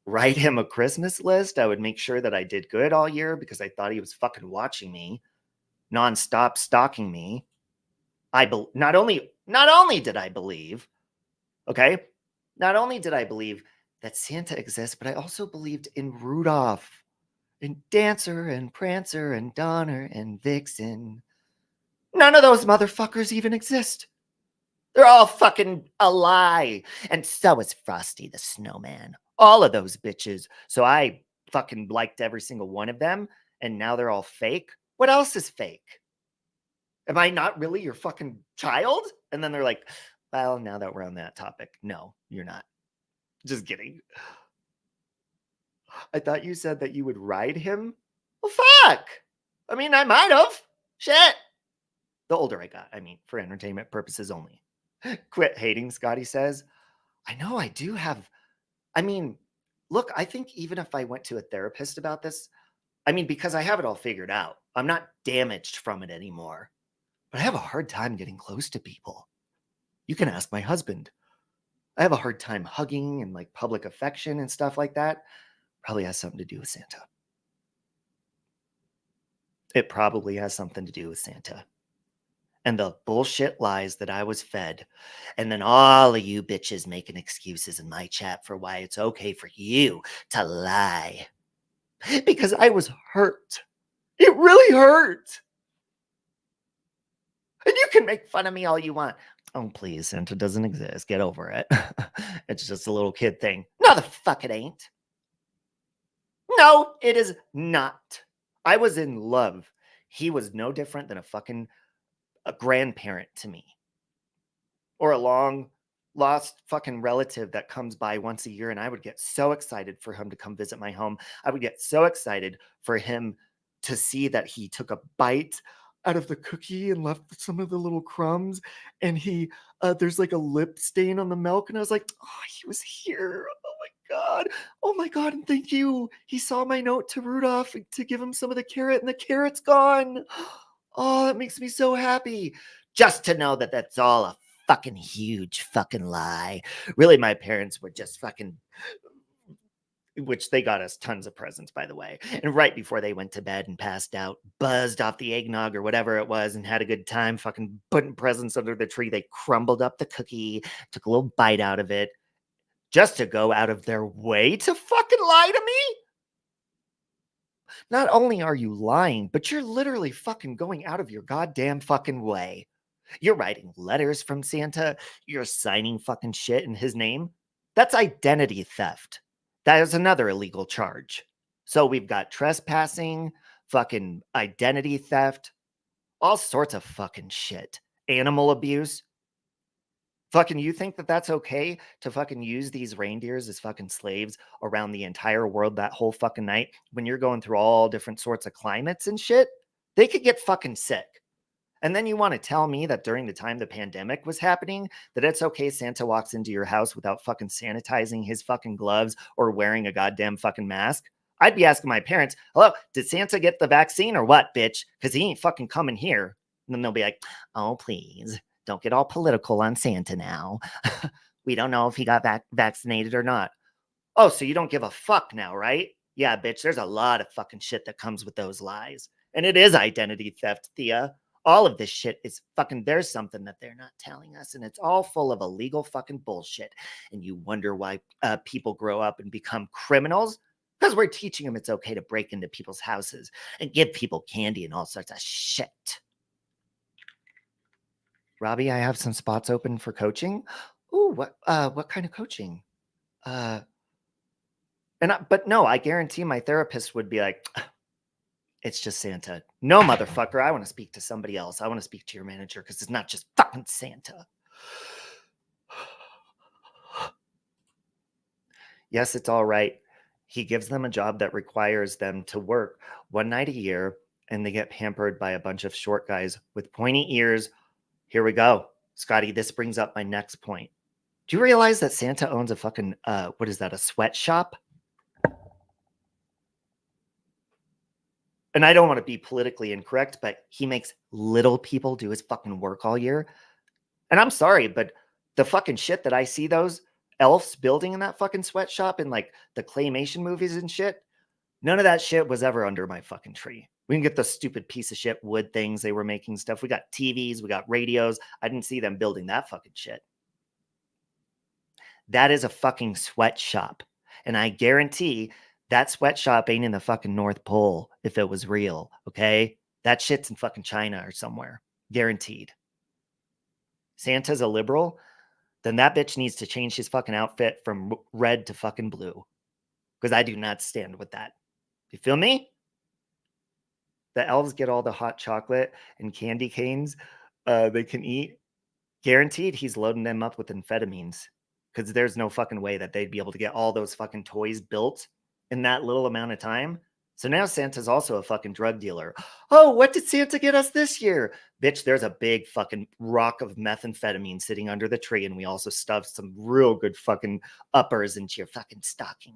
Speaker 1: write him a Christmas list. I would make sure that I did good all year because I thought he was fucking watching me, nonstop stalking me. Not only did I believe, okay, not only did I believe that Santa exists, but I also believed in Rudolph and Dancer and Prancer and Donner and Vixen. None of those motherfuckers even exist. They're all fucking a lie. And so is Frosty the Snowman. All of those bitches. So I fucking liked every single one of them. And now they're all fake. What else is fake? Am I not really your fucking child? And then they're like, well, now that we're on that topic, no, you're not. Just kidding. I thought you said that you would ride him. Well, fuck. I mean, I might have. Shit. The older I got, I mean, for entertainment purposes only. Quit hating, Scotty says. I know I do have. I mean, look, I think even if I went to a therapist about this, I mean, because I have it all figured out, I'm not damaged from it anymore. But I have a hard time getting close to people. You can ask my husband. I have a hard time hugging and like public affection and stuff like that. Probably has something to do with Santa. It probably has something to do with Santa. And the bullshit lies that I was fed. And then all of you bitches making excuses in my chat for why it's okay for you to lie. Because I was hurt. It really hurt. And you can make fun of me all you want. Oh, please, Santa doesn't exist. Get over it. It's just a little kid thing. No, the fuck it ain't. No, it is not. I was in love. He was no different than a grandparent to me. Or a long lost fucking relative that comes by once a year, and I would get so excited for him to come visit my home. I would get so excited for him to see that he took a bite out of the cookie and left some of the little crumbs, and he there's like a lip stain on the milk, and I was like, oh, he was here. Oh my god, and thank you. He saw my note to Rudolph to give him some of the carrot, and the carrot's gone. Oh, that makes me so happy. Just to know that that's all a fucking huge fucking lie. Really, my parents were just fucking, which they got us tons of presents, by the way. And right before they went to bed and passed out, buzzed off the eggnog or whatever it was and had a good time fucking putting presents under the tree, they crumbled up the cookie, took a little bite out of it, just to go out of their way to fucking lie to me? Not only are you lying, but you're literally fucking going out of your goddamn fucking way. You're writing letters from Santa. You're signing fucking shit in his name. That's identity theft. That is another illegal charge. So we've got trespassing, fucking identity theft, all sorts of fucking shit. Animal abuse. Fucking, you think that that's okay to fucking use these reindeers as fucking slaves around the entire world that whole fucking night when you're going through all different sorts of climates and shit? They could get fucking sick. And then you want to tell me that during the time the pandemic was happening, that it's okay Santa walks into your house without fucking sanitizing his fucking gloves or wearing a goddamn fucking mask? I'd be asking my parents, hello, did Santa get the vaccine or what, bitch? Because he ain't fucking coming here. And then they'll be like, oh, please, don't get all political on Santa now. We don't know if he got vaccinated or not. Oh, so you don't give a fuck now, right? Yeah, bitch, there's a lot of fucking shit that comes with those lies. And it is identity theft, Thea. All of this shit is fucking, there's something that they're not telling us, and it's all full of illegal fucking bullshit. And you wonder why people grow up and become criminals? Because we're teaching them it's okay to break into people's houses and give people candy and all sorts of shit. Robbie, I have some spots open for coaching. Ooh, what kind of coaching? But no, I guarantee my therapist would be like, it's just Santa. No, motherfucker, I want to speak to somebody else. I want to speak to your manager because it's not just fucking Santa. Yes, it's all right. He gives them a job that requires them to work one night a year, and they get pampered by a bunch of short guys with pointy ears. Here we go. Scotty, this brings up my next point. Do you realize that Santa owns a fucking, what is that, a sweatshop? And I don't want to be politically incorrect, but he makes little people do his fucking work all year. And I'm sorry, but the fucking shit that I see those elves building in that fucking sweatshop in like the claymation movies and shit, none of that shit was ever under my fucking tree. We can get the stupid piece of shit wood things they were making stuff. We got TVs, we got radios. I didn't see them building that fucking shit. That is a fucking sweatshop. And I guarantee that sweatshop ain't in the fucking North Pole if it was real, okay? That shit's in fucking China or somewhere. Guaranteed. Santa's a liberal, then that bitch needs to change his fucking outfit from red to fucking blue. Because I do not stand with that. You feel me? The elves get all the hot chocolate and candy canes they can eat. Guaranteed he's loading them up with amphetamines. Because there's no fucking way that they'd be able to get all those fucking toys built in that little amount of time. So now Santa's also a fucking drug dealer. Oh, what did Santa get us this year? Bitch, there's a big fucking rock of methamphetamine sitting under the tree, and we also stuffed some real good fucking uppers into your fucking stocking.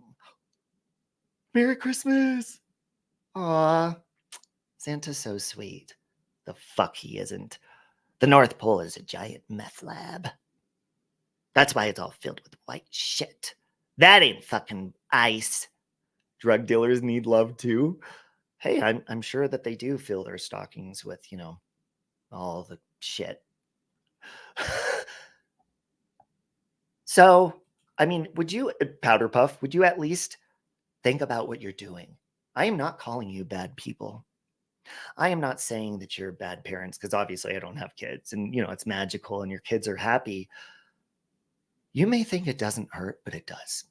Speaker 1: Merry Christmas. Aw, Santa's so sweet. The fuck he isn't. The North Pole is a giant meth lab. That's why it's all filled with white shit. That ain't fucking ice. Drug dealers need love too. Hey, I'm sure that they do fill their stockings with, all the shit. So, I mean, would you, Powder Puff, would you at least think about what you're doing? I am not calling you bad people. I am not saying that you're bad parents, because obviously I don't have kids and, it's magical and your kids are happy. You may think it doesn't hurt, but it does.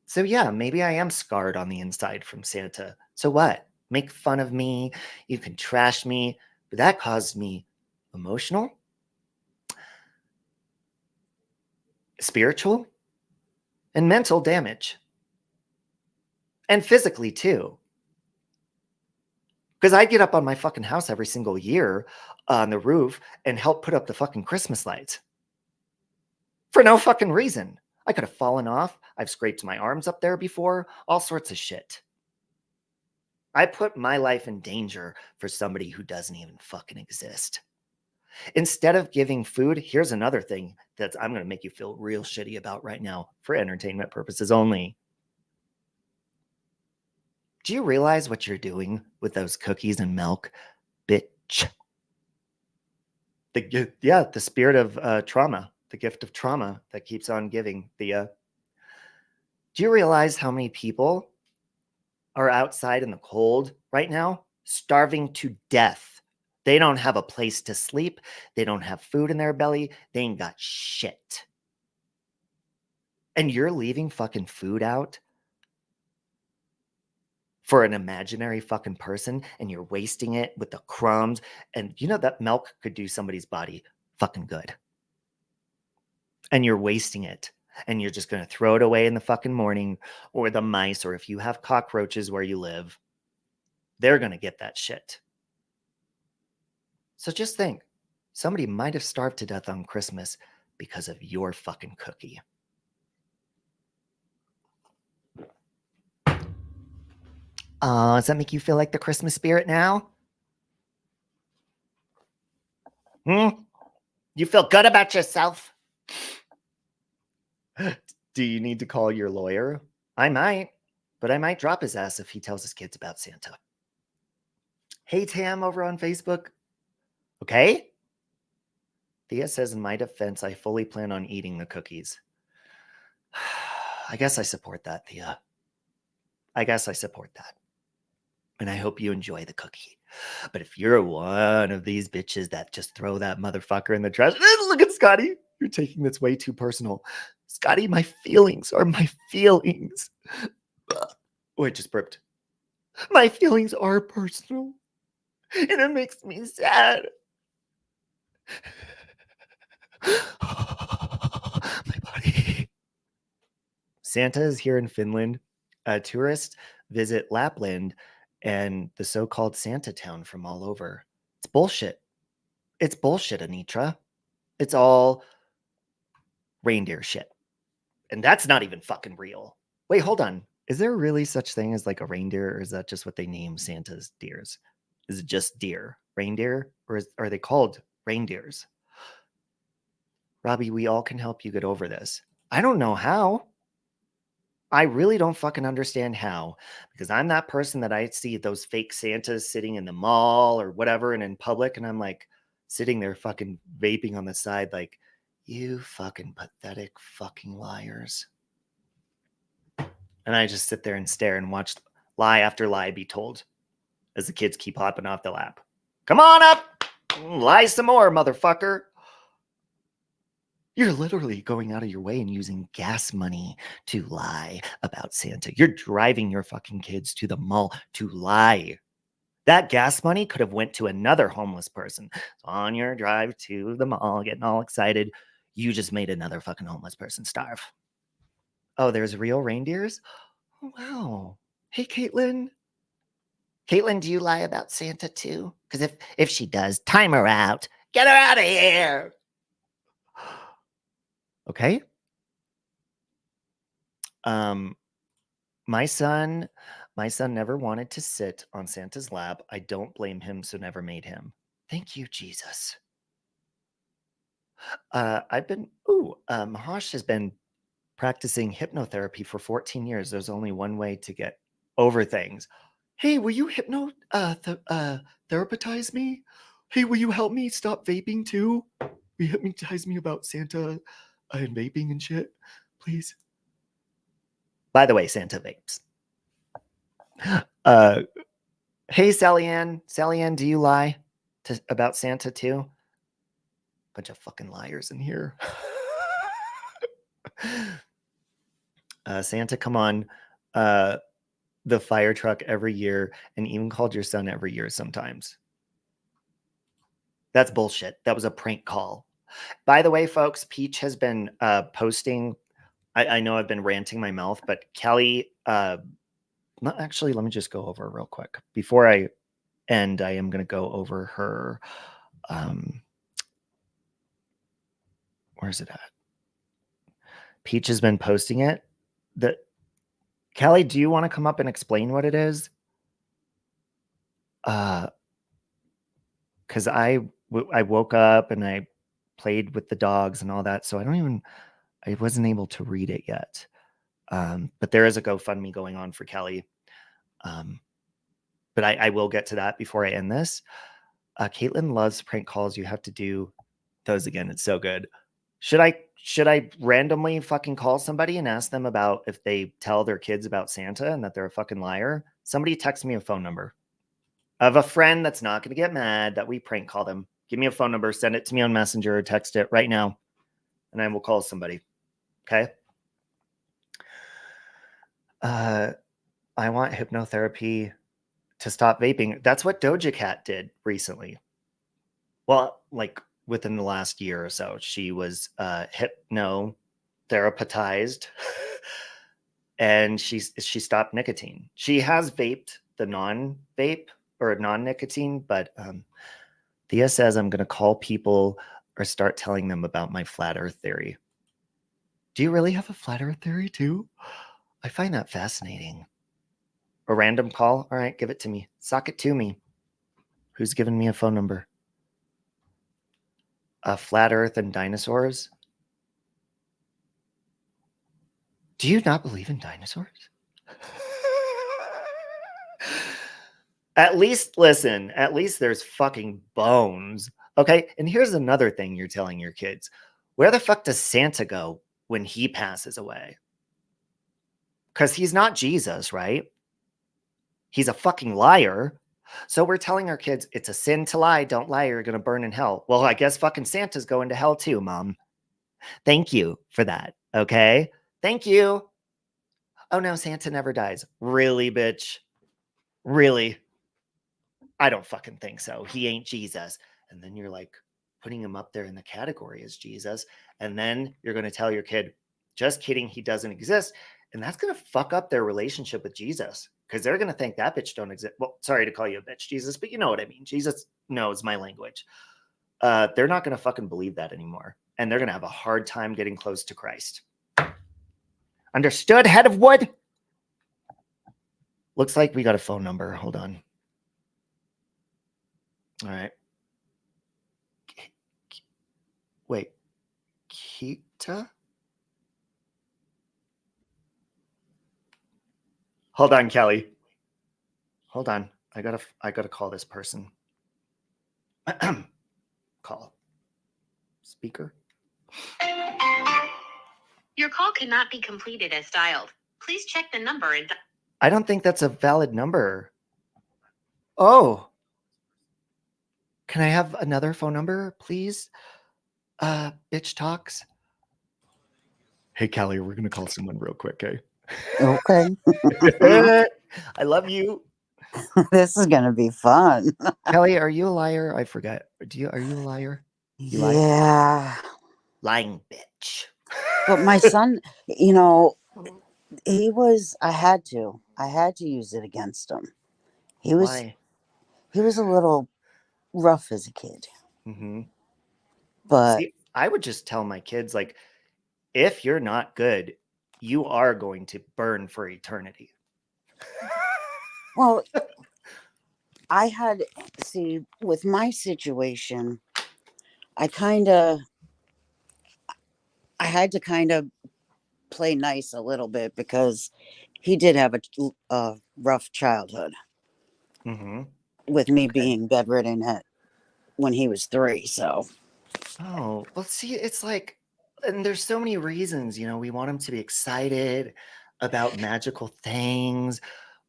Speaker 1: So yeah, maybe I am scarred on the inside from Santa. So what? Make fun of me. You can trash me, but that caused me emotional, spiritual, and mental damage. And physically too. Because I get up on my fucking house every single year on the roof and help put up the fucking Christmas lights. For no fucking reason. I could have fallen off. I've scraped my arms up there before. All sorts of shit. I put my life in danger for somebody who doesn't even fucking exist. Instead of giving food, here's another thing that I'm going to make you feel real shitty about right now for entertainment purposes only. Do you realize what you're doing with those cookies and milk, bitch? The spirit of trauma, the gift of trauma that keeps on giving. Do you realize how many people are outside in the cold right now, starving to death? They don't have a place to sleep. They don't have food in their belly. They ain't got shit. And you're leaving fucking food out for an imaginary fucking person, and you're wasting it with the crumbs. And that milk could do somebody's body fucking good. And you're wasting it. And you're just going to throw it away in the fucking morning, or the mice, or if you have cockroaches where you live, they're going to get that shit. So just think, somebody might have starved to death on Christmas because of your fucking cookie. Does that make you feel like the Christmas spirit now? You feel good about yourself? Do you need to call your lawyer? I might, but I might drop his ass if he tells his kids about Santa. Hey, Tam over on Facebook. Okay? Thea says, in my defense, I fully plan on eating the cookies. I guess I support that, Thea. I guess I support that. And I hope you enjoy the cookie. But if you're one of these bitches that just throw that motherfucker in the trash, look at Scotty. You're taking this way too personal. Scotty, my feelings are my feelings. Oh, I just burped. My feelings are personal. And it makes me sad. My body. Santa is here in Finland. Tourists visit Lapland and the so-called Santa town from all over. It's bullshit. It's bullshit, Anitra. It's all reindeer shit. And that's not even fucking real. Wait, hold on. Is there really such thing as like a reindeer, or is that just what they name Santa's deers? Is it just deer? Reindeer? Or are they called reindeers? Robbie, we all can help you get over this. I don't know how. I really don't fucking understand how, because I'm that person that I see those fake Santas sitting in the mall or whatever and in public, and I'm like sitting there fucking vaping on the side like, you fucking pathetic fucking liars. And I just sit there and stare and watch lie after lie be told as the kids keep hopping off the lap. Come on up, lie some more, motherfucker. You're literally going out of your way and using gas money to lie about Santa. You're driving your fucking kids to the mall to lie. That gas money could have went to another homeless person. So on your drive to the mall, getting all excited, you just made another fucking homeless person starve. Oh, there's real reindeers? Oh, wow. Hey, Caitlin. Caitlin, do you lie about Santa too? Because if she does, time her out. Get her out of here. Okay. My son never wanted to sit on Santa's lap. I don't blame him, so never made him. Thank you, Jesus. Mahash has been practicing hypnotherapy for 14 years. There's only one way to get over things. Hey, will you therapize me? Hey, will you help me stop vaping too? Will you hypnotize me about Santa and vaping and shit, please? By the way, Santa vapes. Hey, Sally Ann. Sally Ann, do you lie about Santa too? Bunch of fucking liars in here. Santa, come on. The fire truck every year and even called your son every year sometimes. That's bullshit. That was a prank call. By the way, folks, Peach has been posting. I know I've been ranting my mouth, but Kelly, actually, let me just go over real quick. Before I end, I am going to go over her. Where's it at? Peach has been posting it. Kelly, do you want to come up and explain what it is? Because I woke up and I played with the dogs and all that, so I wasn't able to read it yet. But there is a GoFundMe going on for Kelly. But I will get to that before I end this. Caitlin loves prank calls. You have to do those again. It's so good. Should I randomly fucking call somebody and ask them about if they tell their kids about Santa and that they're a fucking liar? Somebody text me a phone number of a friend that's not going to get mad that we prank call them. Give me a phone number, send it to me on Messenger or text it right now, and I will call somebody. Okay? I want hypnotherapy to stop vaping. That's what Doja Cat did recently. Well, like within the last year or so, she was hypnotherapized and she stopped nicotine. She has vaped the non-vape or non-nicotine, but Thea says I'm going to call people or start telling them about my flat earth theory. Do you really have a flat earth theory too? I find that fascinating. A random call? All right, give it to me. Sock it to me. Who's giving me a phone number? Flat earth and dinosaurs? Do you not believe in dinosaurs? At least, listen, at least there's fucking bones. Okay, and here's another thing you're telling your kids. Where the fuck does Santa go when he passes away? Because he's not Jesus, right? He's a fucking liar. So we're telling our kids, it's a sin to lie. Don't lie, you're going to burn in hell. Well, I guess fucking Santa's going to hell too, Mom. Thank you for that, okay? Thank you. Oh, no, Santa never dies. Really, bitch? Really? I don't fucking think so. He ain't Jesus. And then you're like putting him up there in the category as Jesus. And then you're going to tell your kid, just kidding, he doesn't exist. And that's going to fuck up their relationship with Jesus because they're going to think that bitch don't exist. Well, sorry to call you a bitch, Jesus, but you know what I mean. Jesus knows my language. They're not going to fucking believe that anymore. And they're going to have a hard time getting close to Christ. Understood, head of wood? Looks like we got a phone number. Hold on. All right. Wait. Kita? Hold on, Kelly. Hold on. I gotta call this person. Call. Speaker.
Speaker 2: Your call cannot be completed as dialed. Please check the number and...
Speaker 1: I don't think that's a valid number. Oh. Can I have another phone number, please? Bitch talks. Hey, Kelly, we're gonna call someone real quick, okay?
Speaker 3: Okay.
Speaker 1: I love you.
Speaker 3: This is gonna be fun.
Speaker 1: Kelly, are you a liar? I forget. Are you a liar?
Speaker 3: Yeah.
Speaker 1: Lying bitch.
Speaker 3: But my son, I had to. I had to use it against him. He was
Speaker 1: Why?
Speaker 3: a little rough as a kid,
Speaker 1: Mm-hmm.
Speaker 3: but
Speaker 1: See, I would just tell my kids, like, if you're not good, you are going to burn for eternity.
Speaker 3: well, I had with my situation, I had to kind of play nice a little bit because he did have a rough childhood
Speaker 1: Mm-hmm.
Speaker 3: with me
Speaker 1: Okay.
Speaker 3: being bedridden when he was 3. So
Speaker 1: Oh, well, see, it's like, and there's so many reasons, we want them to be excited about magical things.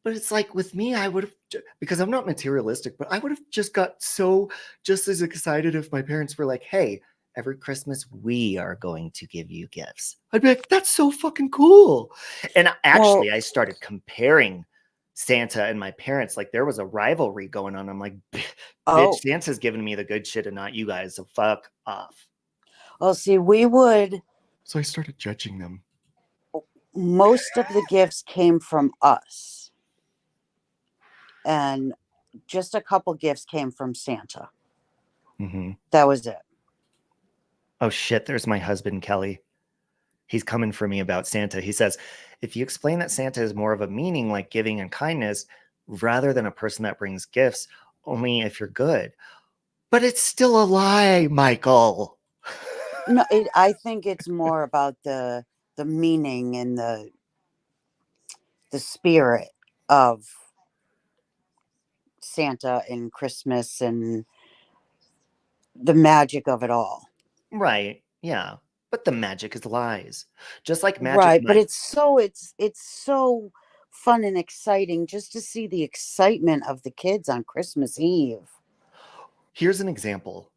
Speaker 1: But it's like with me, I would have, because I'm not materialistic, but I would have just got just as excited if my parents were like, hey, every Christmas we are going to give you gifts. I'd be like, that's so fucking cool. And
Speaker 3: well,
Speaker 1: actually, I started comparing Santa and my parents. Like there was a rivalry going on. I'm like, bitch,
Speaker 3: oh,
Speaker 1: Santa's giving me the good shit and not you guys. So fuck off.
Speaker 3: well, see, we would.
Speaker 1: So I started judging them.
Speaker 3: Most of the gifts came from us, and just a couple gifts came from Santa.
Speaker 1: Mm-hmm.
Speaker 3: That was it.
Speaker 1: Oh shit, there's my husband, Kelly. He's coming for me about Santa. He says, if you explain that Santa is more of a meaning like giving and kindness rather than a person that brings gifts, only if you're good. But it's still a lie, Michael.
Speaker 3: No, I think it's more about the meaning and the spirit of Santa and Christmas and the magic of it all.
Speaker 1: Right. Yeah. But the magic is lies. Just like Magic
Speaker 3: Right, but
Speaker 1: Mike.
Speaker 3: it's so fun and exciting just to see the excitement of the kids on Christmas Eve.
Speaker 1: Here's an example.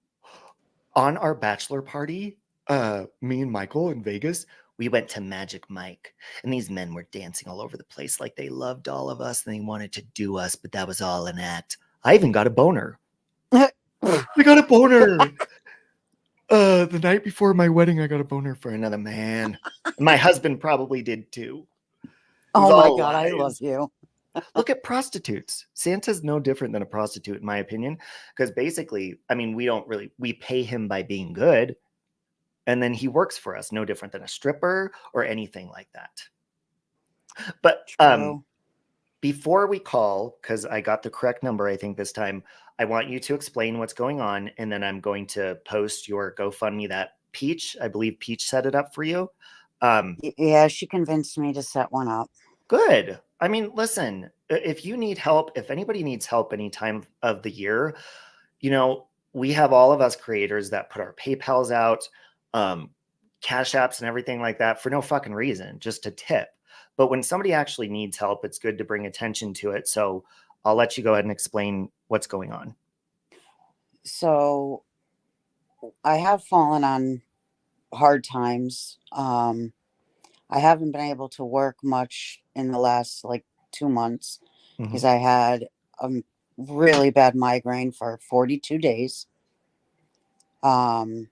Speaker 1: On our bachelor party, me and Michael in Vegas, we went to Magic Mike, and these men were dancing all over the place like they loved all of us and they wanted to do us, but that was all an act. I even got a boner. I got a boner. The night before my wedding, I got a boner for another man. My husband probably did too. It was
Speaker 3: Oh my
Speaker 1: all
Speaker 3: God, I love
Speaker 1: lies.
Speaker 3: you.
Speaker 1: Look at prostitutes. Santa's no different than a prostitute, in my opinion, because basically, I mean, we pay him by being good, and then he works for us, no different than a stripper or anything like that. But
Speaker 3: True.
Speaker 1: before we call, because I got the correct number, I think this time, I want you to explain what's going on, and then I'm going to post your GoFundMe that Peach, I believe Peach set it up for you.
Speaker 3: Yeah, she convinced me to set one up.
Speaker 1: Good. I mean, listen, if you need help, if anybody needs help any time of the year, we have all of us creators that put our PayPals out, um, Cash Apps and everything like that for no fucking reason, just to tip. But when somebody actually needs help, it's good to bring attention to it. So I'll let you go ahead and explain what's going on.
Speaker 3: So I have fallen on hard times. I haven't been able to work much in the last like 2 months because
Speaker 1: Mm-hmm.
Speaker 3: I had a really bad migraine for 42 days. And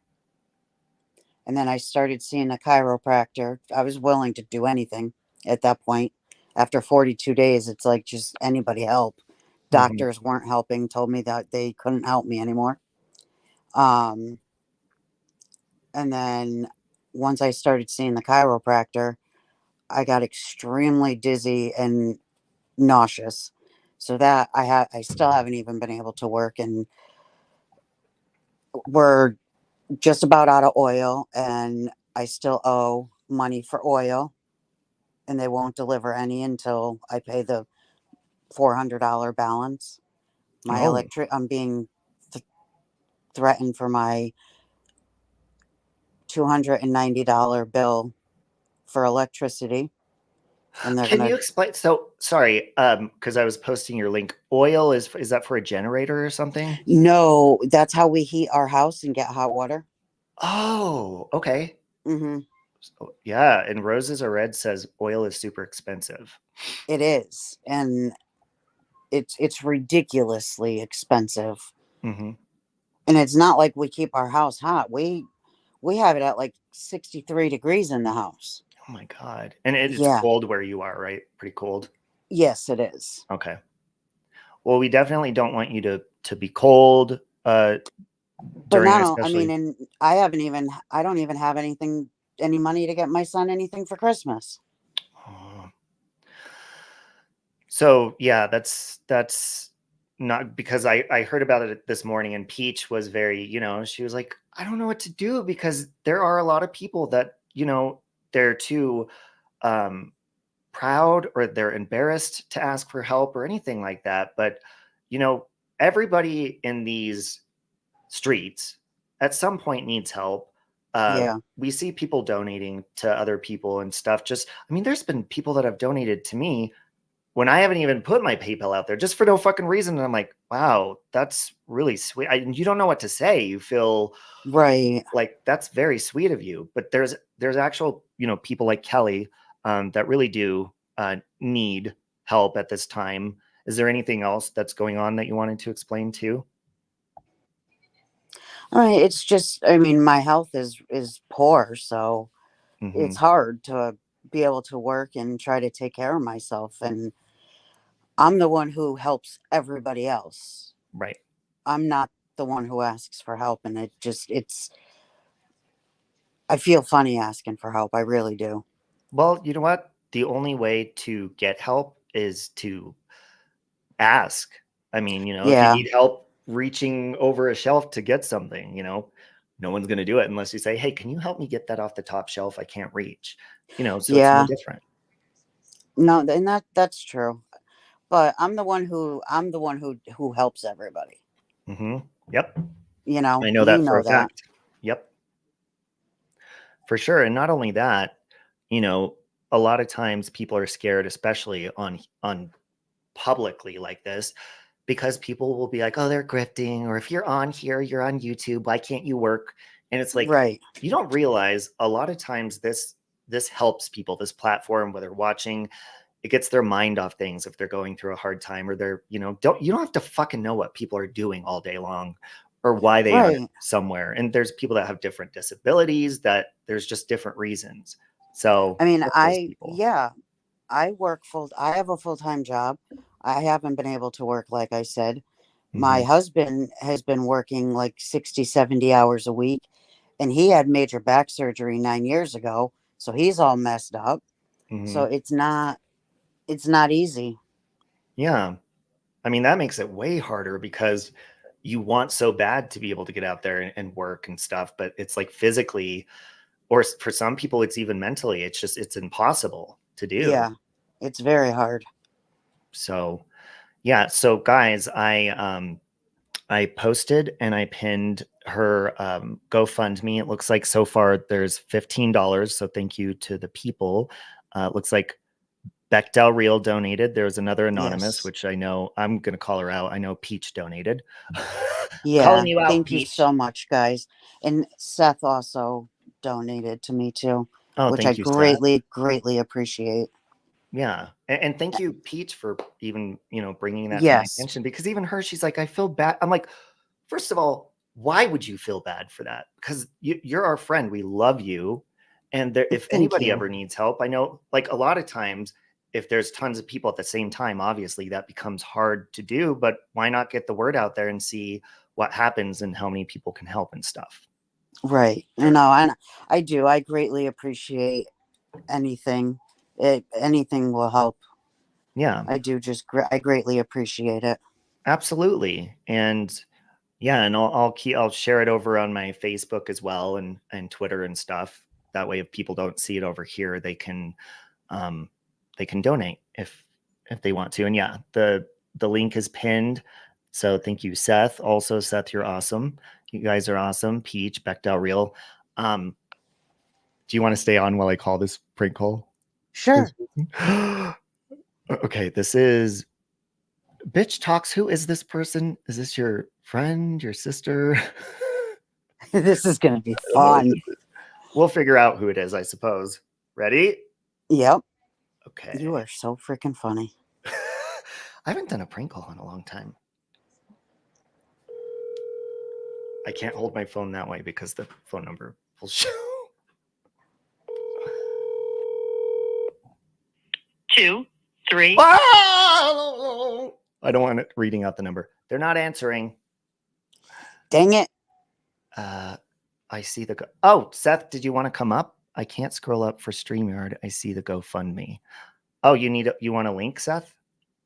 Speaker 3: then I started seeing a chiropractor. I was willing to do anything at that point. After 42 days, it's like just anybody help.
Speaker 1: Mm-hmm.
Speaker 3: Doctors weren't helping, told me that they couldn't help me anymore. Um, and then once I started seeing the chiropractor, I got extremely dizzy and nauseous. So that I still haven't even been able to work, and we're just about out of oil, and I still owe money for oil, and they won't deliver any until I pay the $400 balance.
Speaker 1: Oh,
Speaker 3: I'm being threatened for my $290 bill for electricity, and they're
Speaker 1: can
Speaker 3: gonna.
Speaker 1: you explain? So sorry, because I was posting your link. Oil is that for a generator or something?
Speaker 3: No, that's how we heat our house and get hot water.
Speaker 1: Oh, okay.
Speaker 3: Mm-hmm.
Speaker 1: So, yeah, and Roses Are Red says oil is super expensive.
Speaker 3: It is, and it's ridiculously expensive.
Speaker 1: Mm-hmm.
Speaker 3: And it's not like we keep our house hot. We have it at like 63 degrees in the house.
Speaker 1: Oh my God. And it's
Speaker 3: Yeah.
Speaker 1: cold where you are, right? Pretty cold.
Speaker 3: Yes, it is.
Speaker 1: Okay. Well, we definitely don't want you to be cold
Speaker 3: But
Speaker 1: during
Speaker 3: I mean,
Speaker 1: especially.
Speaker 3: and I don't even have any money to get my son anything for Christmas.
Speaker 1: Oh. So yeah, that's not because I heard about it this morning, and Peach was very, she was like, I don't know what to do because there are a lot of people that, they're too um proud or they're embarrassed to ask for help or anything like that. But, everybody in these streets at some point needs help.
Speaker 3: Yeah.
Speaker 1: We see people donating to other people and stuff. There's been people that have donated to me when I haven't even put my PayPal out there just for no fucking reason. And I'm like, wow, that's really sweet. You don't know what to say. You feel
Speaker 3: Right.
Speaker 1: like that's very sweet of you. But there's actual, people like Kelly that really do need help at this time. Is there anything else that's going on that you wanted to explain too?
Speaker 3: I mean, it's just, I mean, my health is poor, so
Speaker 1: Hmm.
Speaker 3: it's hard to be able to work and try to take care of myself. And I'm the one who helps everybody else.
Speaker 1: Right.
Speaker 3: I'm not the one who asks for help, and I feel funny asking for help. I really do.
Speaker 1: Well, you know what? The only way to get help is to ask. If you
Speaker 3: Yeah.
Speaker 1: need help reaching over a shelf to get something, no one's going to do it unless you say, hey, can you help me get that off the top shelf? I can't reach, so it's no
Speaker 3: Yeah.
Speaker 1: different.
Speaker 3: No, and that's true. But I'm the one who helps everybody.
Speaker 1: Hmm. Yep.
Speaker 3: You know,
Speaker 1: I know
Speaker 3: you
Speaker 1: that for
Speaker 3: know
Speaker 1: a
Speaker 3: that.
Speaker 1: fact. Yep. For sure. And not only that, you know, a lot of times people are scared, especially on publicly like this, because people will be like, oh, they're grifting, or if you're on here, you're on YouTube, why can't you work? And it's like,
Speaker 3: Right.
Speaker 1: you don't realize a lot of times this helps people, this platform, whether watching, it gets their mind off things if they're going through a hard time, or they're, you don't have to fucking know what people are doing all day long or why they are
Speaker 3: Right.
Speaker 1: somewhere. And there's people that have different disabilities, that there's just different reasons. So
Speaker 3: I mean,
Speaker 1: help those people.
Speaker 3: I have a full-time job. I haven't been able to work, like I said. My
Speaker 1: Hmm.
Speaker 3: husband has been working like 60, 70 hours a week, and he had major back surgery 9 years ago. So he's all messed up. So
Speaker 1: Hmm.
Speaker 3: it's not easy.
Speaker 1: Yeah. That makes it way harder because you want so bad to be able to get out there and work and stuff, but it's like physically, or for some people, it's even mentally, it's impossible to do.
Speaker 3: Yeah. It's very hard.
Speaker 1: So, yeah. So guys, I posted and I pinned her GoFundMe. It looks like so far there's $15. So thank you to the people. It looks like Beck Del Real donated. There's another anonymous,
Speaker 3: Yes.
Speaker 1: which I know I'm going to call her out. I know Peach donated. Calling
Speaker 3: Yeah.
Speaker 1: you out,
Speaker 3: Thank you
Speaker 1: Peach.
Speaker 3: so much, guys. And Seth also donated to me too,
Speaker 1: Oh,
Speaker 3: which I
Speaker 1: thank you, Seth.
Speaker 3: greatly, greatly appreciate.
Speaker 1: Yeah. And thank you, Peach, for even, bringing that to my
Speaker 3: Yes.
Speaker 1: attention, because even her, she's like, I feel bad. I'm like, first of all, why would you feel bad for that? Because you're our friend. We love you. And if
Speaker 3: Thank
Speaker 1: anybody
Speaker 3: you.
Speaker 1: ever needs help, I know, like, a lot of times, if there's tons of people at the same time, obviously that becomes hard to do. But why not get the word out there and see what happens and how many people can help and stuff?
Speaker 3: Right. You
Speaker 1: Sure.
Speaker 3: know, I do. I greatly appreciate anything. Anything will help.
Speaker 1: Yeah,
Speaker 3: I do I greatly appreciate it.
Speaker 1: absolutely. And yeah, and I'll share it over on my Facebook as well, and Twitter and stuff. That way, if people don't see it over here, um, they can donate if they want to. And yeah, the link is pinned. So thank you, Seth. Also, Seth, you're awesome. You guys are awesome. Peach, Bechdel Real. Do you want to stay on while I call this prank call?
Speaker 3: Sure.
Speaker 1: Okay, this is Bitch Talks. Who is this person? Is this your friend, your sister?
Speaker 3: This is going to be fun.
Speaker 1: We'll figure out who it is, I suppose. Ready?
Speaker 3: Yep.
Speaker 1: Okay.
Speaker 3: You are so freaking funny.
Speaker 1: I haven't done a prank call in a long time. I can't hold my phone that way because the phone number will show.
Speaker 2: 2 3.
Speaker 1: Oh! I don't want it reading out the number. They're not answering.
Speaker 3: Dang it.
Speaker 1: I see the oh, Seth, did you want to come up? I can't scroll up for StreamYard. I see the GoFundMe. Oh, you want a link, Seth?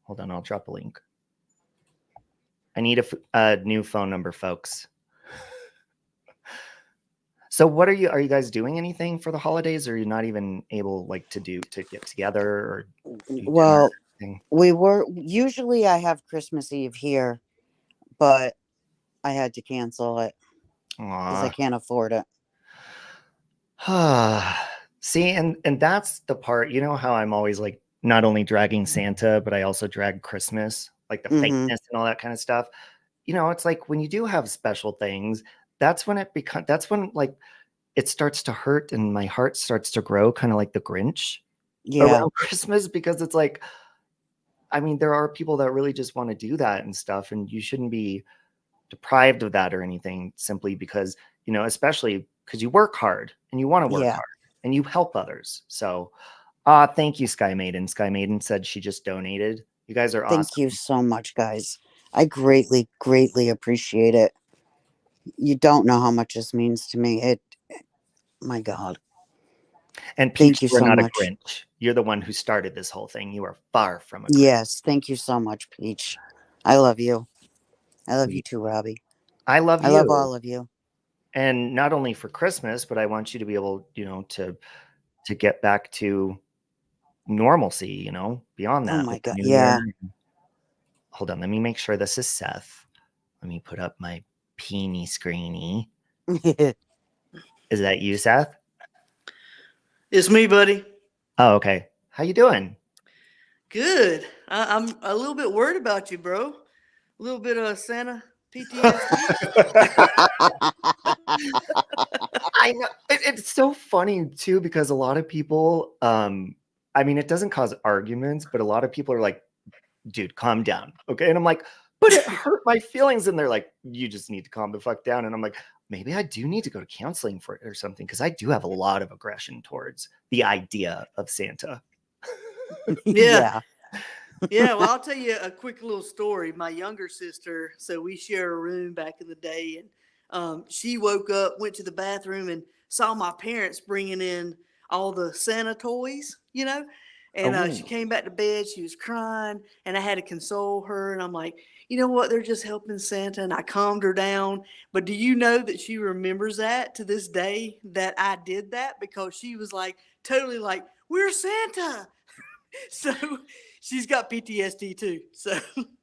Speaker 1: Hold on, I'll drop a link. I need a new phone number, folks. So what are you guys doing anything for the holidays, or are you not even able to get together or
Speaker 3: Well, usually I have Christmas Eve here, but I had to cancel it because I can't afford it.
Speaker 1: See, and that's the part, you know how I'm always like not only dragging Santa, but I also drag Christmas, like the fakeness and all that kind of stuff. You know, it's like when you do have special things, that's when like it starts to hurt and my heart starts to grow, kind of like the Grinch around Christmas, because it's like, I mean, there are people that really just want to do that and stuff, and you shouldn't be deprived of that or anything simply because, you know, especially because you work hard and you want to work hard and you help others. So thank you, Sky Maiden. Sky Maiden said she just donated. You guys are awesome.
Speaker 3: Thank you so much, guys. I greatly, greatly appreciate it. You don't know how much this means to me. My God.
Speaker 1: And Peach,
Speaker 3: thank you
Speaker 1: you're
Speaker 3: so
Speaker 1: not
Speaker 3: much.
Speaker 1: a Grinch. You're the one who started this whole thing. You are far from a Grinch.
Speaker 3: Yes, thank you so much, Peach. I love you. I love you too, Robbie.
Speaker 1: I love you.
Speaker 3: I love all of you.
Speaker 1: And not only for Christmas, but I want you to be able, you know, to get back to normalcy, you know, beyond that.
Speaker 3: Oh my God.
Speaker 1: New Year. Hold on, let me make sure this is Seth. Let me put up my peeny screeny. Is that you, Seth?
Speaker 4: It's me, buddy.
Speaker 1: Oh, okay. How you doing?
Speaker 4: Good. I'm a little bit worried about you, bro. A little bit of Santa PTSD.
Speaker 1: I know. It's so funny too, because a lot of people, I mean, it doesn't cause arguments, but a lot of people are like, dude, calm down. Okay. And I'm like, but it hurt my feelings. And they're like, you just need to calm the fuck down. And I'm like, maybe I do need to go to counseling for it or something, because I do have a lot of aggression towards the idea of Santa.
Speaker 4: Yeah. Yeah, well, I'll tell you a quick little story. My younger sister, so we share a room back in the day, and she woke up, went to the bathroom, and saw my parents bringing in all the Santa toys, you know, and she came back to bed. She was crying, and I had to console her, and I'm like, you know what? They're just helping Santa, and I calmed her down. But do you know that she remembers that to this day, that I did that? Because she was like, totally like, we're Santa. So she's got PTSD too. So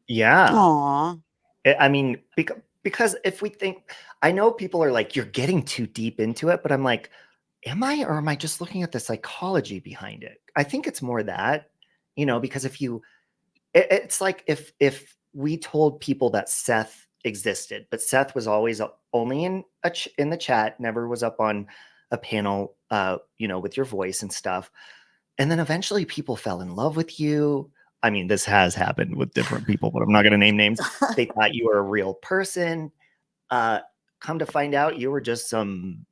Speaker 1: yeah.
Speaker 3: Aww.
Speaker 1: I mean, because if we think, I know people are like, you're getting too deep into it, but I'm like, am I, or am I just looking at the psychology behind it? I think it's more that, you know, because if you, it's like if we told people that Seth existed, but Seth was always only in the chat, never was up on a panel, you know, with your voice and stuff. And then eventually people fell in love with you. I mean, this has happened with different people, but I'm not going to name names. They thought you were a real person. Come to find out, you were just some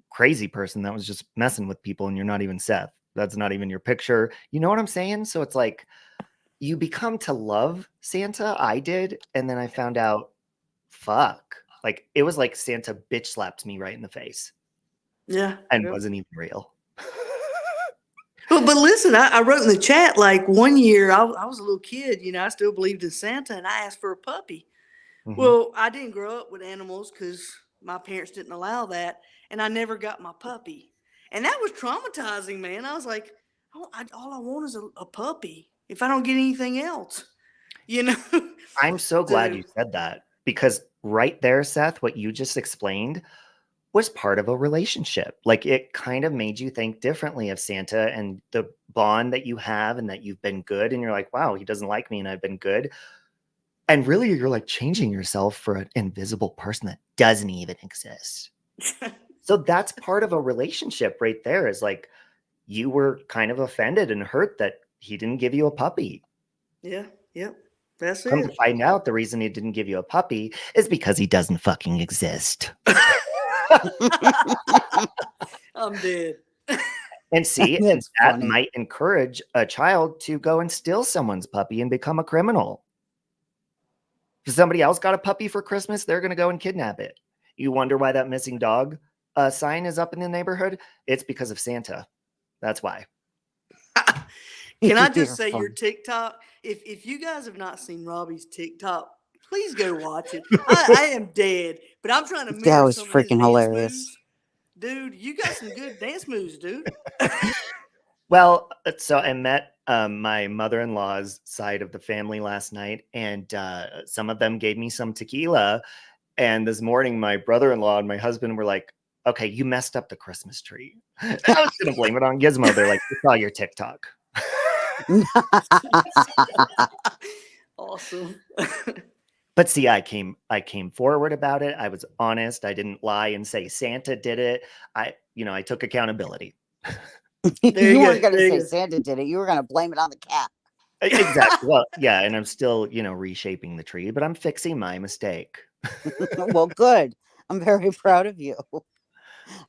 Speaker 1: crazy person that was just messing with people, and you're not even Seth. That's not even your picture. You know what I'm saying? So it's like you become to love Santa. I did. And then I found out, fuck. Like, it was like Santa bitch slapped me right in the face.
Speaker 4: Yeah.
Speaker 1: And wasn't even real.
Speaker 4: Well, but listen, I wrote in the chat, like one year I was a little kid, you know, I still believed in Santa, and I asked for a puppy.
Speaker 1: Mhm.
Speaker 4: Well, I didn't grow up with animals because my parents didn't allow that, and I never got my puppy. And that was traumatizing, man. I was like, all I want is a puppy if I don't get anything else, you know?
Speaker 1: I'm so glad you said that, because right there, Seth, what you just explained was part of a relationship. Like, it kind of made you think differently of Santa and the bond that you have, and that you've been good. And you're like, wow, he doesn't like me and I've been good. And really, you're like changing yourself for an invisible person that doesn't even exist. So that's part of a relationship right there, is like, you were kind of offended and hurt that he didn't give you a puppy.
Speaker 4: Yeah. Yep. That's
Speaker 1: Come
Speaker 4: it.
Speaker 1: to find out, the reason he didn't give you a puppy is because he doesn't fucking exist.
Speaker 4: I'm dead.
Speaker 1: And see, and
Speaker 3: That's
Speaker 1: that
Speaker 3: funny.
Speaker 1: might encourage a child to go and steal someone's puppy and become a criminal. If somebody else got a puppy for Christmas, they're going to go and kidnap it. You wonder why that missing dog sign is up in the neighborhood? It's because of Santa. That's why.
Speaker 4: Can I just
Speaker 3: You're
Speaker 4: say your
Speaker 3: funny.
Speaker 4: TikTok? If you guys have not seen Robbie's TikTok, please go watch it. I am dead, but I'm trying to
Speaker 3: That
Speaker 4: mirror
Speaker 3: was
Speaker 4: some of his
Speaker 3: freaking
Speaker 4: dance
Speaker 3: hilarious.
Speaker 4: moves. Dude, you got some good dance moves, dude.
Speaker 1: Well, so I met my mother-in-law's side of the family last night, and some of them gave me some tequila. And this morning, my brother-in-law and my husband were like, okay, you messed up the Christmas tree. I was going to blame it on Gizmo. They're like, we saw your TikTok.
Speaker 4: Awesome.
Speaker 1: But see, I came forward about it. I was honest. I didn't lie and say Santa did it. I took accountability.
Speaker 4: There
Speaker 3: You
Speaker 4: you
Speaker 3: weren't
Speaker 4: go.
Speaker 3: going to
Speaker 4: There
Speaker 3: say
Speaker 4: you go.
Speaker 3: Santa did it. You were going to blame it on the cat.
Speaker 1: Exactly. Well, yeah, and I'm still, reshaping the tree, but I'm fixing my mistake.
Speaker 3: Well, good. I'm very proud of you.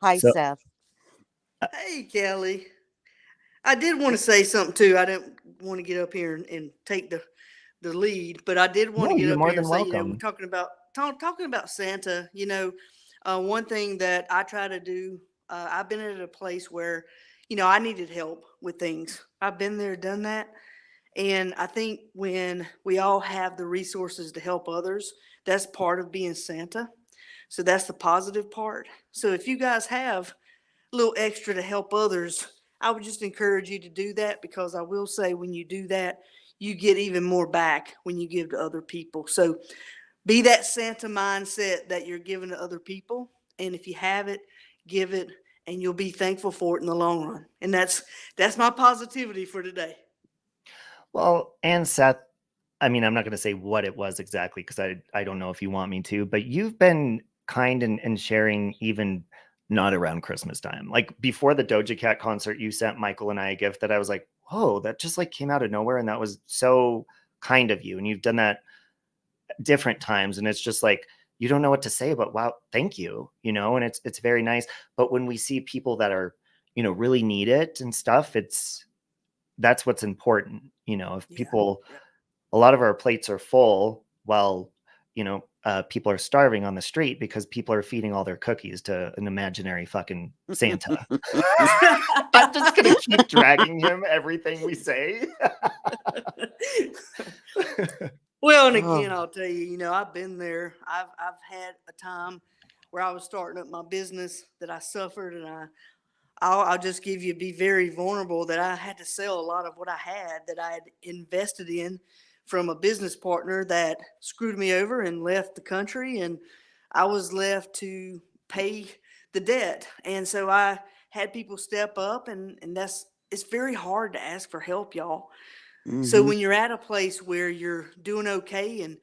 Speaker 3: Hi,
Speaker 1: So,
Speaker 3: Seth.
Speaker 4: Hey, Kelly. I did want to say something too. I didn't want to get up here and take the lead, but I did want
Speaker 1: no,
Speaker 4: to get
Speaker 1: you're
Speaker 4: up
Speaker 1: more
Speaker 4: here and
Speaker 1: than
Speaker 4: say, we're
Speaker 1: welcome.
Speaker 4: talking about talking about Santa. One thing that I try to do. I've been at a place where, I needed help with things. I've been there, done that, and I think when we all have the resources to help others, that's part of being Santa. So that's the positive part. So if you guys have a little extra to help others, I would just encourage you to do that, because I will say when you do that, you get even more back when you give to other people. So be that Santa mindset that you're giving to other people. And if you have it, give it, and you'll be thankful for it in the long run. And that's my positivity for today.
Speaker 1: Well, and Seth, I mean, I'm not going to say what it was exactly because I don't know if you want me to, but you've been kind and sharing even not around Christmas time. Like before the Doja Cat concert, you sent Michael and I a gift that I was like, whoa, that just like came out of nowhere. And that was so kind of you. And you've done that different times. And it's just like, you don't know what to say, but wow, thank you, and it's very nice. But when we see people that are, really need it and stuff, that's what's important. If
Speaker 4: Yeah.
Speaker 1: people, a lot of our plates are full while, people are starving on the street because people are feeding all their cookies to an imaginary fucking Santa. I'm just going to keep dragging him everything we say.
Speaker 4: Well, and again, I'll tell you, I've been there. I've had a time where I was starting up my business that I suffered, and I'll just be very vulnerable that I had to sell a lot of what I had that I had invested in from a business partner that screwed me over and left the country, and I was left to pay the debt. And so I had people step up, and it's very hard to ask for help, y'all. So when you're at a place where you're doing okay and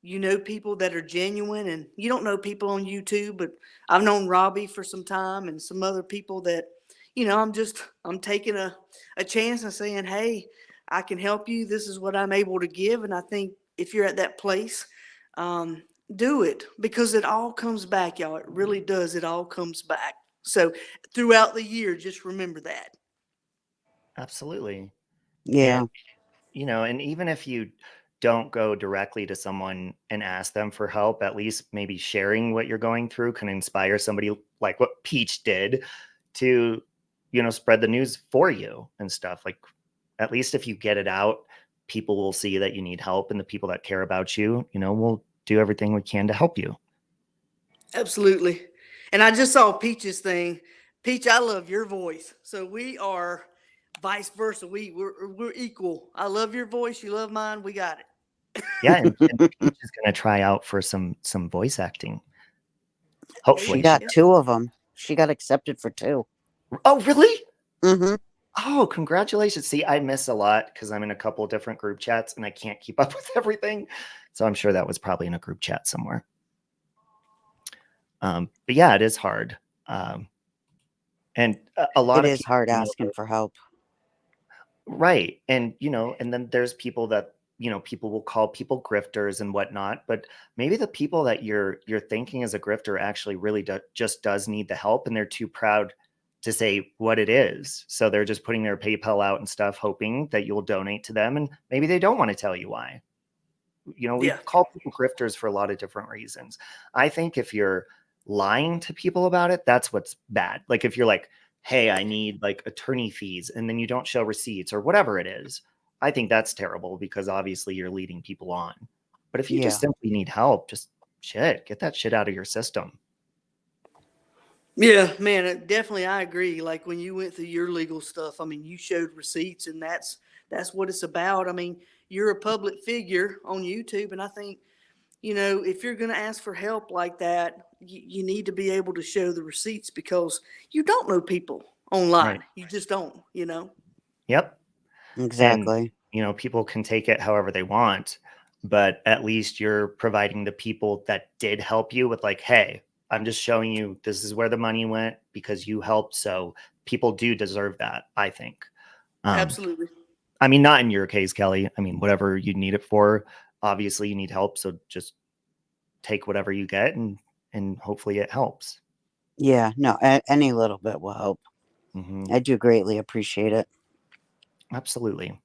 Speaker 4: you know people that are genuine, and you don't know people on YouTube, but I've known Robbie for some time and some other people that, I'm taking a chance and saying, hey, I can help you. This is what I'm able to give. And I think if you're at that place, do it, because it all comes back, y'all. It really does. It all comes back. So throughout the year, just remember that.
Speaker 1: Absolutely.
Speaker 3: Yeah.
Speaker 1: And even if you don't go directly to someone and ask them for help, at least maybe sharing what you're going through can inspire somebody like what Peach did to, spread the news for you and stuff. Like, at least if you get it out, people will see that you need help, and the people that care about you, will do everything we can to help you.
Speaker 4: Absolutely. And I just saw Peach's thing. Peach, I love your voice. So we are vice versa. We're equal. I love your voice. You love mine. We got it.
Speaker 1: Yeah, and Peach is going to try out for some voice acting. Hopefully,
Speaker 3: She got 2 of them. She got accepted for 2.
Speaker 1: Oh, really?
Speaker 3: Mm-hmm.
Speaker 1: Oh, congratulations. See, I miss a lot because I'm in a couple of different group chats and I can't keep up with everything. So I'm sure that was probably in a group chat somewhere. But yeah, it is hard. And a lot
Speaker 3: It
Speaker 1: of
Speaker 3: is
Speaker 1: people,
Speaker 3: hard asking for help.
Speaker 1: right. And, and then there's people that, people will call people grifters and whatnot, but maybe the people that you're thinking as a grifter actually really just does need the help, and they're too proud to say what it is. So they're just putting their PayPal out and stuff, hoping that you'll donate to them. And maybe they don't want to tell you why. You know, we
Speaker 4: Yeah.
Speaker 1: call people grifters for a lot of different reasons. I think if you're lying to people about it, that's what's bad. Like if you're like, hey, I need like attorney fees, and then you don't show receipts or whatever it is, I think that's terrible because obviously you're leading people on. But if you just simply need help, just get that shit out of your system.
Speaker 4: Yeah, man, definitely. I agree. Like when you went through your legal stuff, I mean, you showed receipts, and that's what it's about. I mean, you're a public figure on YouTube, and I think, if you're going to ask for help like that, you need to be able to show the receipts because you don't know people online.
Speaker 1: Right.
Speaker 4: You just don't,
Speaker 1: Yep.
Speaker 3: Exactly.
Speaker 1: And, people can take it however they want, but at least you're providing the people that did help you with like, hey, I'm just showing you this is where the money went because you helped. So people do deserve that, I think.
Speaker 4: Absolutely.
Speaker 1: I mean, not in your case, Kelly. I mean, whatever you need it for, obviously you need help. So just take whatever you get and hopefully it helps.
Speaker 3: Yeah, no, any little bit will help.
Speaker 1: Mm-hmm.
Speaker 3: I do greatly appreciate it.
Speaker 1: Absolutely.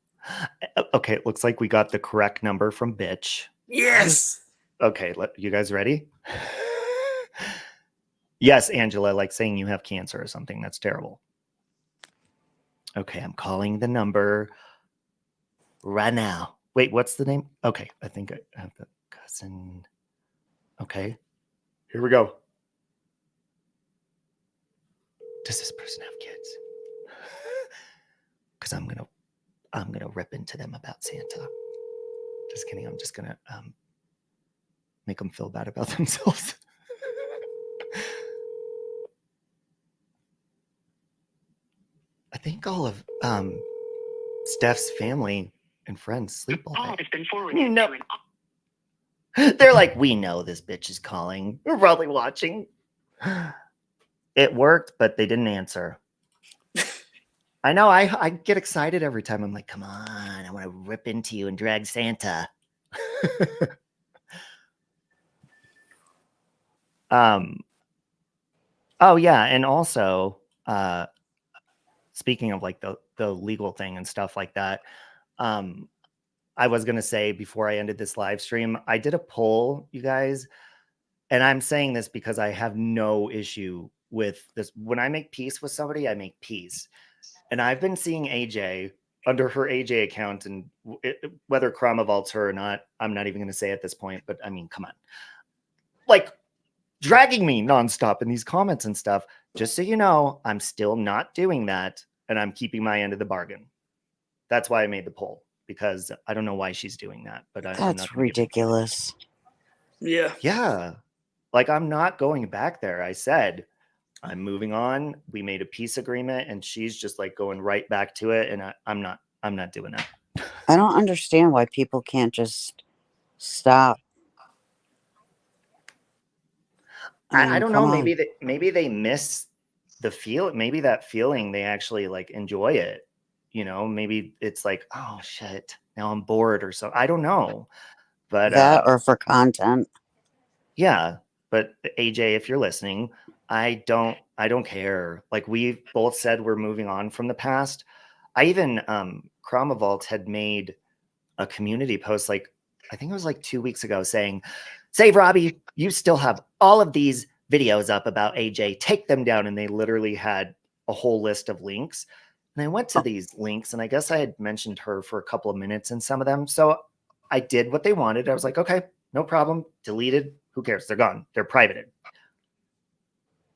Speaker 1: Okay, it looks like we got the correct number from Bitch.
Speaker 4: Yes.
Speaker 1: Okay, you guys ready? Yes, Angela, like saying you have cancer or something. That's terrible. Okay, I'm calling the number right now. Wait, what's the name? Okay, I think I have the cousin. Okay, here we go. Does this person have kids? Because I'm gonna rip into them about Santa. Just kidding. I'm just gonna make them feel bad about themselves. I think all of Steph's family and friends sleep all
Speaker 2: Call
Speaker 1: day.
Speaker 2: has been forwarded
Speaker 1: No.
Speaker 2: to an
Speaker 1: They're like, we know this bitch is calling. We're probably watching. It worked, but they didn't answer. I know. I get excited every time. I'm like, come on, I want to rip into you and drag Santa. Oh yeah, and also, speaking of like the legal thing and stuff like that, I was gonna say before I ended this live stream, I did a poll, you guys, and I'm saying this because I have no issue with this. When I make peace with somebody, I make peace. And I've been seeing AJ under her AJ account, and whether Krama vaults her or not, I'm not even going to say at this point, but I mean, come on. Like, dragging me nonstop in these comments and stuff. Just so you know, I'm still not doing that, and I'm keeping my end of the bargain. That's why I made the poll, because I don't know why she's doing that, but I'm not
Speaker 3: That's
Speaker 1: gonna give into it.
Speaker 3: ridiculous.
Speaker 4: Yeah.
Speaker 1: Yeah. Like, I'm not going back there. I said, I'm moving on. We made a peace agreement, and she's just like going right back to it. And I'm not doing that.
Speaker 3: I don't understand why people can't just stop.
Speaker 1: I don't know.
Speaker 3: come on.
Speaker 1: Maybe they miss the feel. Maybe that feeling, they actually like enjoy it. Maybe it's like, oh shit, now I'm bored or so. I don't know. But
Speaker 3: That or for content.
Speaker 1: yeah. But AJ, if you're listening, I don't care. Like, we've both said we're moving on from the past. I even Krama Vault had made a community post, like I think it was like 2 weeks ago, saying, save Robbie, you still have all of these videos up about AJ, take them down. And they literally had a whole list of links. And I went to these links, and I guess I had mentioned her for a couple of minutes in some of them. So I did what they wanted. I was like, okay, no problem. Deleted. Who cares? They're gone. They're privated.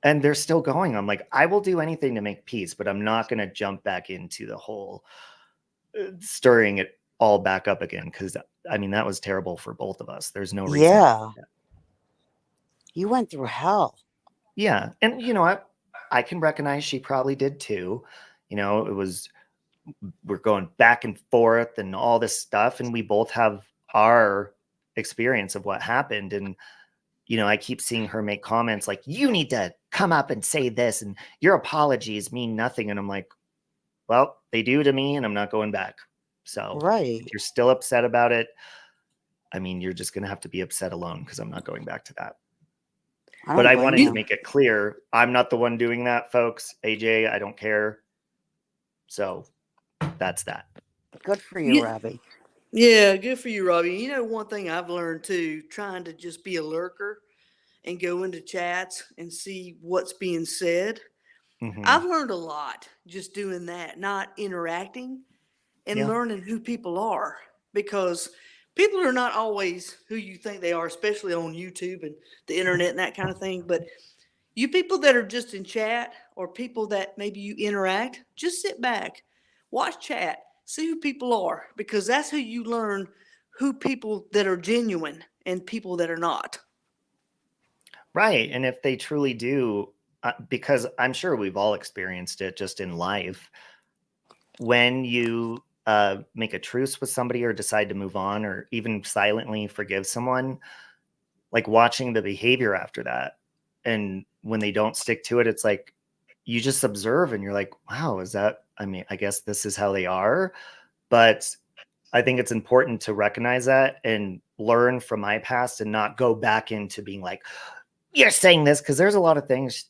Speaker 1: And they're still going. I'm like, I will do anything to make peace, but I'm not going to jump back into the whole stirring it all back up again. Because, I mean, that was terrible for both of us. There's no reason.
Speaker 3: Yeah. You went through hell.
Speaker 1: Yeah. And you know what? I can recognize she probably did too. We're going back and forth and all this stuff. And we both have our experience of what happened. And, I keep seeing her make comments like, you need to come up and say this, and your apologies mean nothing. And I'm like, well, they do to me, and I'm not going back. So
Speaker 3: Right.
Speaker 1: if you're still upset about it, I mean, you're just going to have to be upset alone, because I'm not going back to that.
Speaker 3: I
Speaker 1: But
Speaker 3: don't
Speaker 1: I
Speaker 3: blame
Speaker 1: wanted to
Speaker 3: you.
Speaker 1: make it clear I'm not the one doing that, folks. AJ, I don't care. So that's that.
Speaker 3: Good for you,
Speaker 4: Yeah,
Speaker 3: Robbie.
Speaker 4: yeah, good for you, Robbie. You know, one thing I've learned too, trying to just be a lurker and go into chats and see what's being said.
Speaker 1: Mhm.
Speaker 4: I've learned a lot just doing that, not interacting and
Speaker 1: Yeah.
Speaker 4: learning who people are, because people are not always who you think they are, especially on YouTube and the internet and that kind of thing. But you people that are just in chat or people that maybe you interact, just sit back, watch chat, see who people are, because that's who you learn who people that are genuine and people that are not.
Speaker 1: Right. And if they truly do, because I'm sure we've all experienced it just in life, when you make a truce with somebody or decide to move on or even silently forgive someone, like watching the behavior after that. And when they don't stick to it, it's like you just observe and you're like, wow, is that, I mean, I guess this is how they are. But I think it's important to recognize that and learn from my past and not go back into being like, you're saying this, because there's a lot of things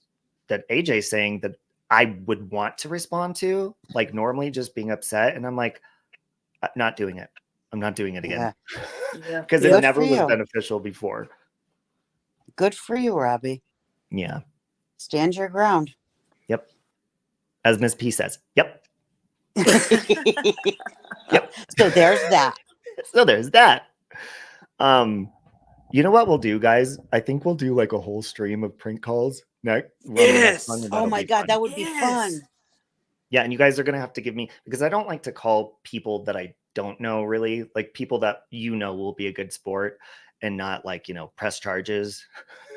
Speaker 1: that AJ's saying that I would want to respond to, like normally just being upset. And I'm like, not doing it. I'm not doing it again.
Speaker 4: Yeah.
Speaker 1: Because
Speaker 4: Yeah.
Speaker 1: it
Speaker 3: Good
Speaker 1: never
Speaker 3: for
Speaker 1: was
Speaker 3: you.
Speaker 1: beneficial before.
Speaker 3: Good for you, Robbie.
Speaker 1: Yeah.
Speaker 3: Stand your ground.
Speaker 1: Yep. As Miss P says. Yep. Yep.
Speaker 3: So there's that.
Speaker 1: So there's that. You know what we'll do, guys? I think we'll do like a whole stream of prank calls next.
Speaker 4: Yes.
Speaker 3: Oh
Speaker 1: That'll
Speaker 3: my
Speaker 1: be
Speaker 3: God,
Speaker 1: fun.
Speaker 3: that would be fun.
Speaker 4: Yes.
Speaker 1: Yeah, and you guys are gonna have to give me, because I don't like to call people that I don't know really, like people that you know will be a good sport and not like, you know, press charges.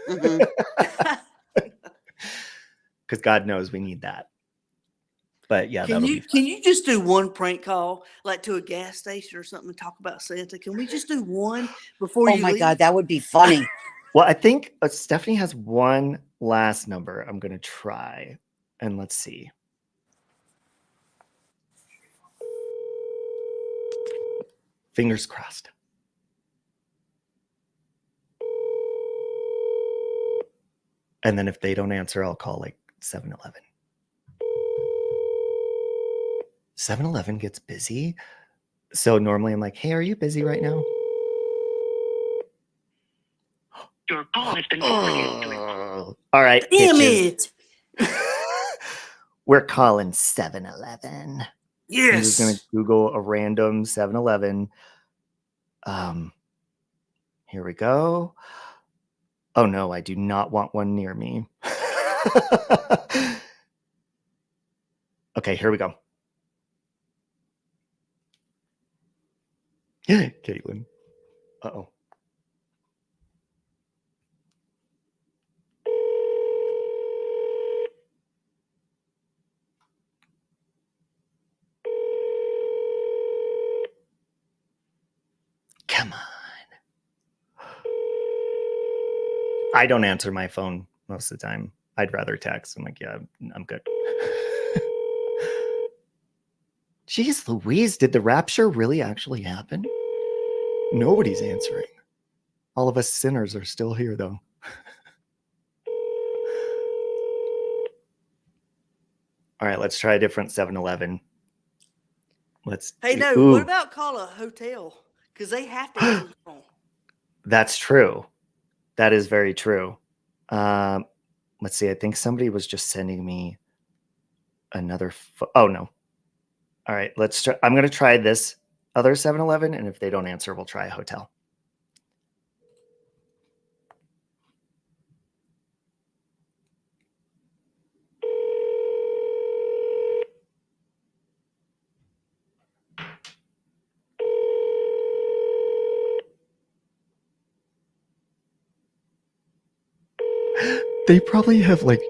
Speaker 3: Mhm.
Speaker 1: Because God knows we need that. But yeah,
Speaker 4: Can
Speaker 1: that'll
Speaker 4: you
Speaker 1: be fun.
Speaker 4: just do one prank call, like to a gas station or something, and talk about Santa? Can we just do one before
Speaker 3: Oh
Speaker 4: you
Speaker 3: my
Speaker 4: leave?
Speaker 3: God, that would be funny.
Speaker 1: Well, I think Stephanie has one last number I'm gonna try. And let's see. Fingers crossed. And then if they don't answer, I'll call like 7-Eleven. 7-Eleven gets busy. So normally I'm like, hey, are you busy right now?
Speaker 2: Your call has been forwarded to
Speaker 1: Oh, all right,
Speaker 4: Damn
Speaker 1: bitches.
Speaker 4: it!
Speaker 1: We're calling 7-Eleven. I'm just gonna
Speaker 4: Yes.
Speaker 1: Google a random 7-Eleven. Here we go. Oh no, I do not want one near me. Okay, here we go. Caitlin. Uh-oh. Come on. I don't answer my phone most of the time. I'd rather text. I'm like, yeah, I'm good. Jeez Louise, did the rapture really actually happen? Nobody's answering. All of us sinners are still here, though. All right, let's try a different 7-Eleven. Let's
Speaker 4: Hey,
Speaker 1: do,
Speaker 4: no.
Speaker 1: ooh,
Speaker 4: What about call a hotel? Because they have to answer the phone.
Speaker 1: that's true. That is very true. Let's see. I think somebody was just sending me another. Oh, no. All right, let's try. I'm going to try this other 7-Eleven, and if they don't answer, we'll try a hotel. They probably have like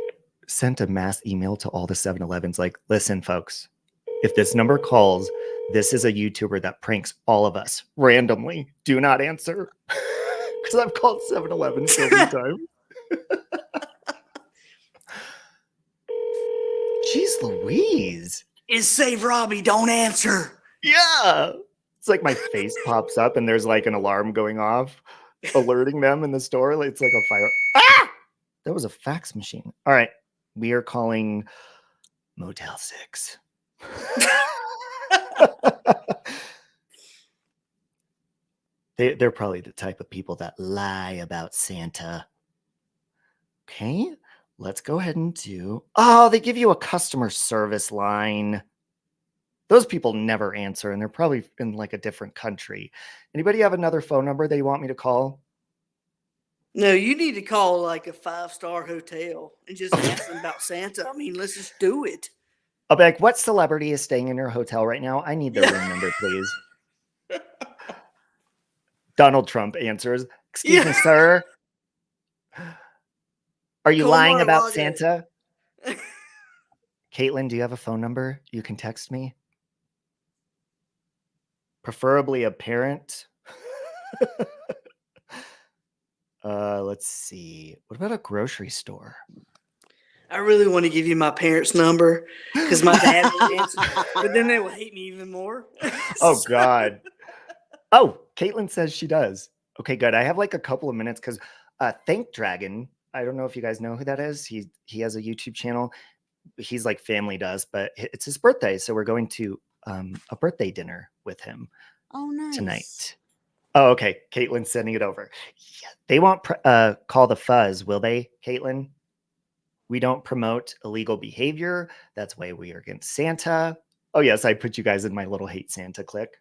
Speaker 1: sent a mass email to all the 7-Elevens like, listen, folks, if this number calls, this is a YouTuber that pranks all of us randomly. Do not answer. Because I've called 7-Eleven so many times. Jeez Louise.
Speaker 4: It's Save Robbie. Don't answer.
Speaker 1: Yeah. It's like my face pops up and there's like an alarm going off, alerting them in the store. It's like a fire. Ah! That was a fax machine. All right. We are calling Motel 6. They're probably the type of people that lie about Santa. Okay, let's go ahead and do... Oh, they give you a customer service line. Those people never answer, and they're probably in like a different country. Anybody have another phone number they want me to call?
Speaker 4: No, you need to call like a 5-star hotel and just ask them about Santa. I mean, let's just do it.
Speaker 1: I'll be like, what celebrity is staying in your hotel right now? I need their room number, please. Donald Trump answers, excuse me, sir. Are you
Speaker 4: Call
Speaker 1: lying about
Speaker 4: Mar-a-Lago.
Speaker 1: Santa? Caitlin, do you have a phone number you can text me? Preferably a parent. Let's see. What about a grocery store?
Speaker 4: I really want to give you my parents' number because my dad will answer, but then they will hate me even more.
Speaker 1: Oh, God. Oh, Caitlin says she does. Okay, good. I have like a couple of minutes because Thank Dragon, I don't know if you guys know who that is. He has a YouTube channel. He's like family does, but it's his birthday. So we're going to a birthday dinner with him tonight. Oh, okay. Caitlin's sending it over. Yeah, they won't call the fuzz, will they, Caitlin? We don't promote illegal behavior. That's why we are against Santa. Oh, yes, I put you guys in my little hate Santa clique.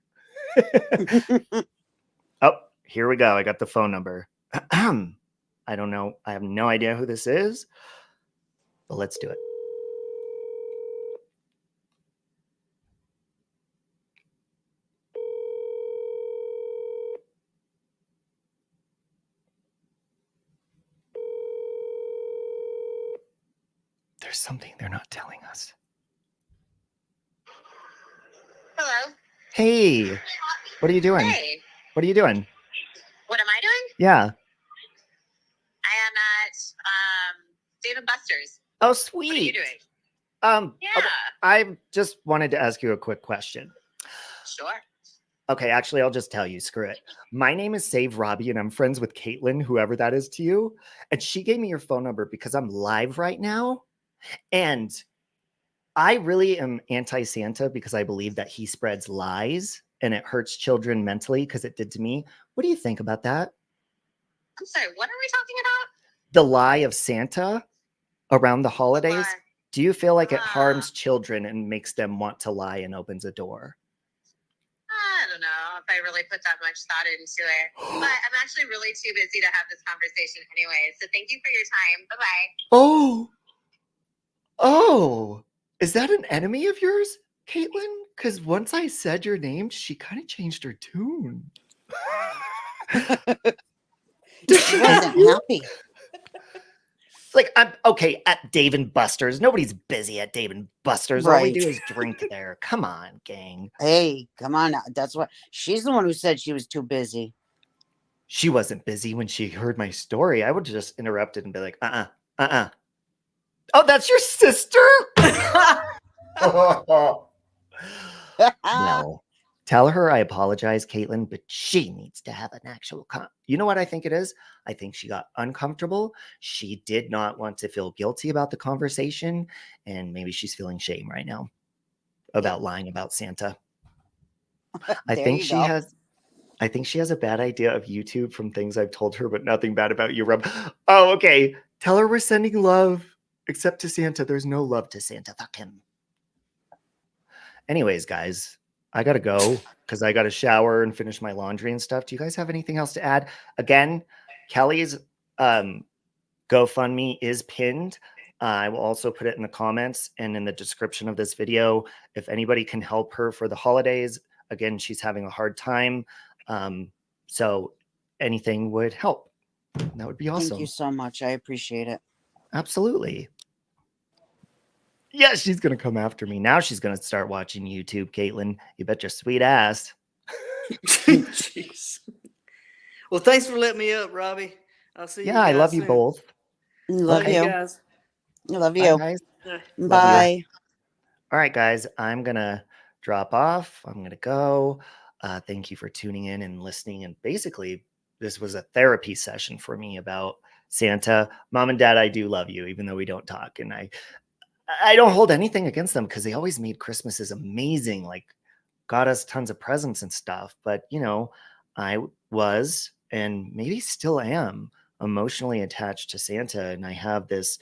Speaker 1: Oh, here we go. I got the phone number. I don't know. I have no idea who this is, but let's do it. There's something they're not telling us.
Speaker 2: Hello.
Speaker 1: Hey, what are you doing?
Speaker 2: Hey.
Speaker 1: What are you doing?
Speaker 2: What am I doing?
Speaker 1: Yeah.
Speaker 2: I am at Dave & Buster's.
Speaker 1: Oh,
Speaker 2: What are you
Speaker 1: sweet.
Speaker 2: doing? Yeah.
Speaker 1: I just wanted to ask you a quick question.
Speaker 2: Sure.
Speaker 1: Okay, actually, I'll just tell you. Screw it. My name is Save Robbie, and I'm friends with Caitlin, whoever that is to you. And she gave me your phone number because I'm live right now. And I really am anti-Santa because I believe that he spreads lies and it hurts children mentally because it did to me. What do you think about that?
Speaker 2: I'm sorry, what are we talking about?
Speaker 1: The lie of Santa around the holidays.
Speaker 2: Why?
Speaker 1: Do you feel like it harms children and makes them want to lie and opens a door?
Speaker 2: I don't know if I really put that much thought into it. But I'm actually really too busy to have this conversation anyway. So thank you for your time. Bye-bye.
Speaker 1: Oh, is that an enemy of yours, Caitlin? Because once I said your name, she kind of changed her tune.
Speaker 3: She wasn't happy.
Speaker 1: Like, I'm okay at Dave & Buster's. Nobody's busy at Dave & Buster's. All we do is drink there. Come on, gang.
Speaker 3: Hey, come on now. That's what she's the one who said she was too busy.
Speaker 1: She wasn't busy when she heard my story. I would just interrupt it and be like, Oh, that's your sister? Well, tell her I apologize, Caitlin, but she needs to have an actual you know what I think it is? I think she got uncomfortable. She did not want to feel guilty about the conversation, and maybe she's feeling shame right now about lying about Santa. I think she has a bad idea of YouTube from things I've told her, but nothing bad about you, Rob. Oh, okay. Tell her we're sending love, except to Santa. There's no love to Santa. Fuck him. Anyways, guys, I gotta go because I gotta shower and finish my laundry and stuff. Do you guys have anything else to add? Again, Kelly's GoFundMe is pinned. I will also put it in the comments and in the description of this video. If anybody can help her for the holidays, again, she's having a hard time. So anything would help. That would be awesome.
Speaker 3: Thank you so much. I appreciate it.
Speaker 1: Absolutely. Yeah, she's going to come after me. Now she's going to start watching YouTube, Caitlin. You bet your sweet ass.
Speaker 4: Jeez. Well, thanks for letting me up, Robbie. I'll see you.
Speaker 1: Yeah, I love you both.
Speaker 3: Love you.
Speaker 4: Guys.
Speaker 3: I love you.
Speaker 1: Bye, guys.
Speaker 3: Bye.
Speaker 1: All right, guys, I'm going to drop off. I'm going to go. Thank you for tuning in and listening. And basically, this was a therapy session for me about Santa, Mom and Dad, I do love you, even though we don't talk. And I don't hold anything against them because they always made Christmases amazing, like got us tons of presents and stuff. But, you know, I was, and maybe still am, emotionally attached to Santa. And I have this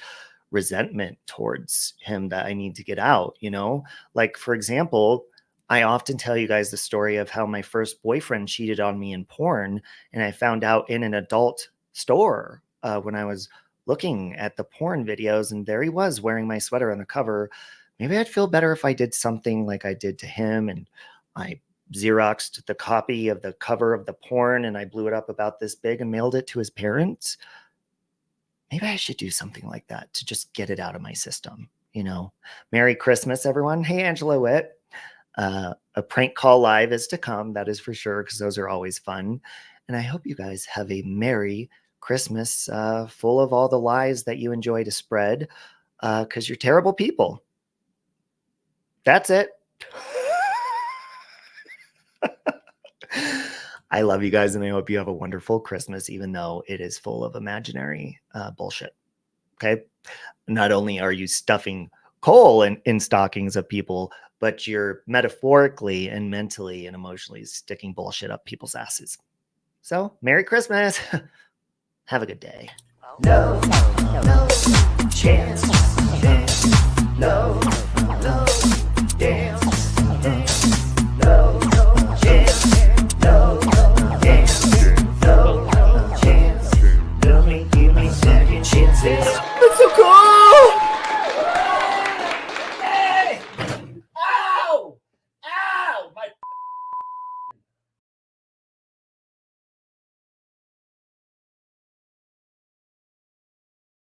Speaker 1: resentment towards him that I need to get out, you know? Like, for example, I often tell you guys the story of how my first boyfriend cheated on me in porn. And I found out in an adult store when I was looking at the porn videos, and there he was wearing my sweater on the cover. Maybe I'd feel better if I did something like I did to him, and I Xeroxed the copy of the cover of the porn and I blew it up about this big and mailed it to his parents. Maybe I should do something like that to just get it out of my system, you know. Merry Christmas, everyone. Hey, Angela Witt. A prank call live is to come, that is for sure, because those are always fun. And I hope you guys have a Merry Christmas full of all the lies that you enjoy to spread, because you're terrible people. That's it. I love you guys, and I hope you have a wonderful Christmas, even though it is full of imaginary bullshit. Okay? Not only are you stuffing coal in stockings of people, but you're metaphorically and mentally and emotionally sticking bullshit up people's asses. So, Merry Christmas. Have a good day. No chance.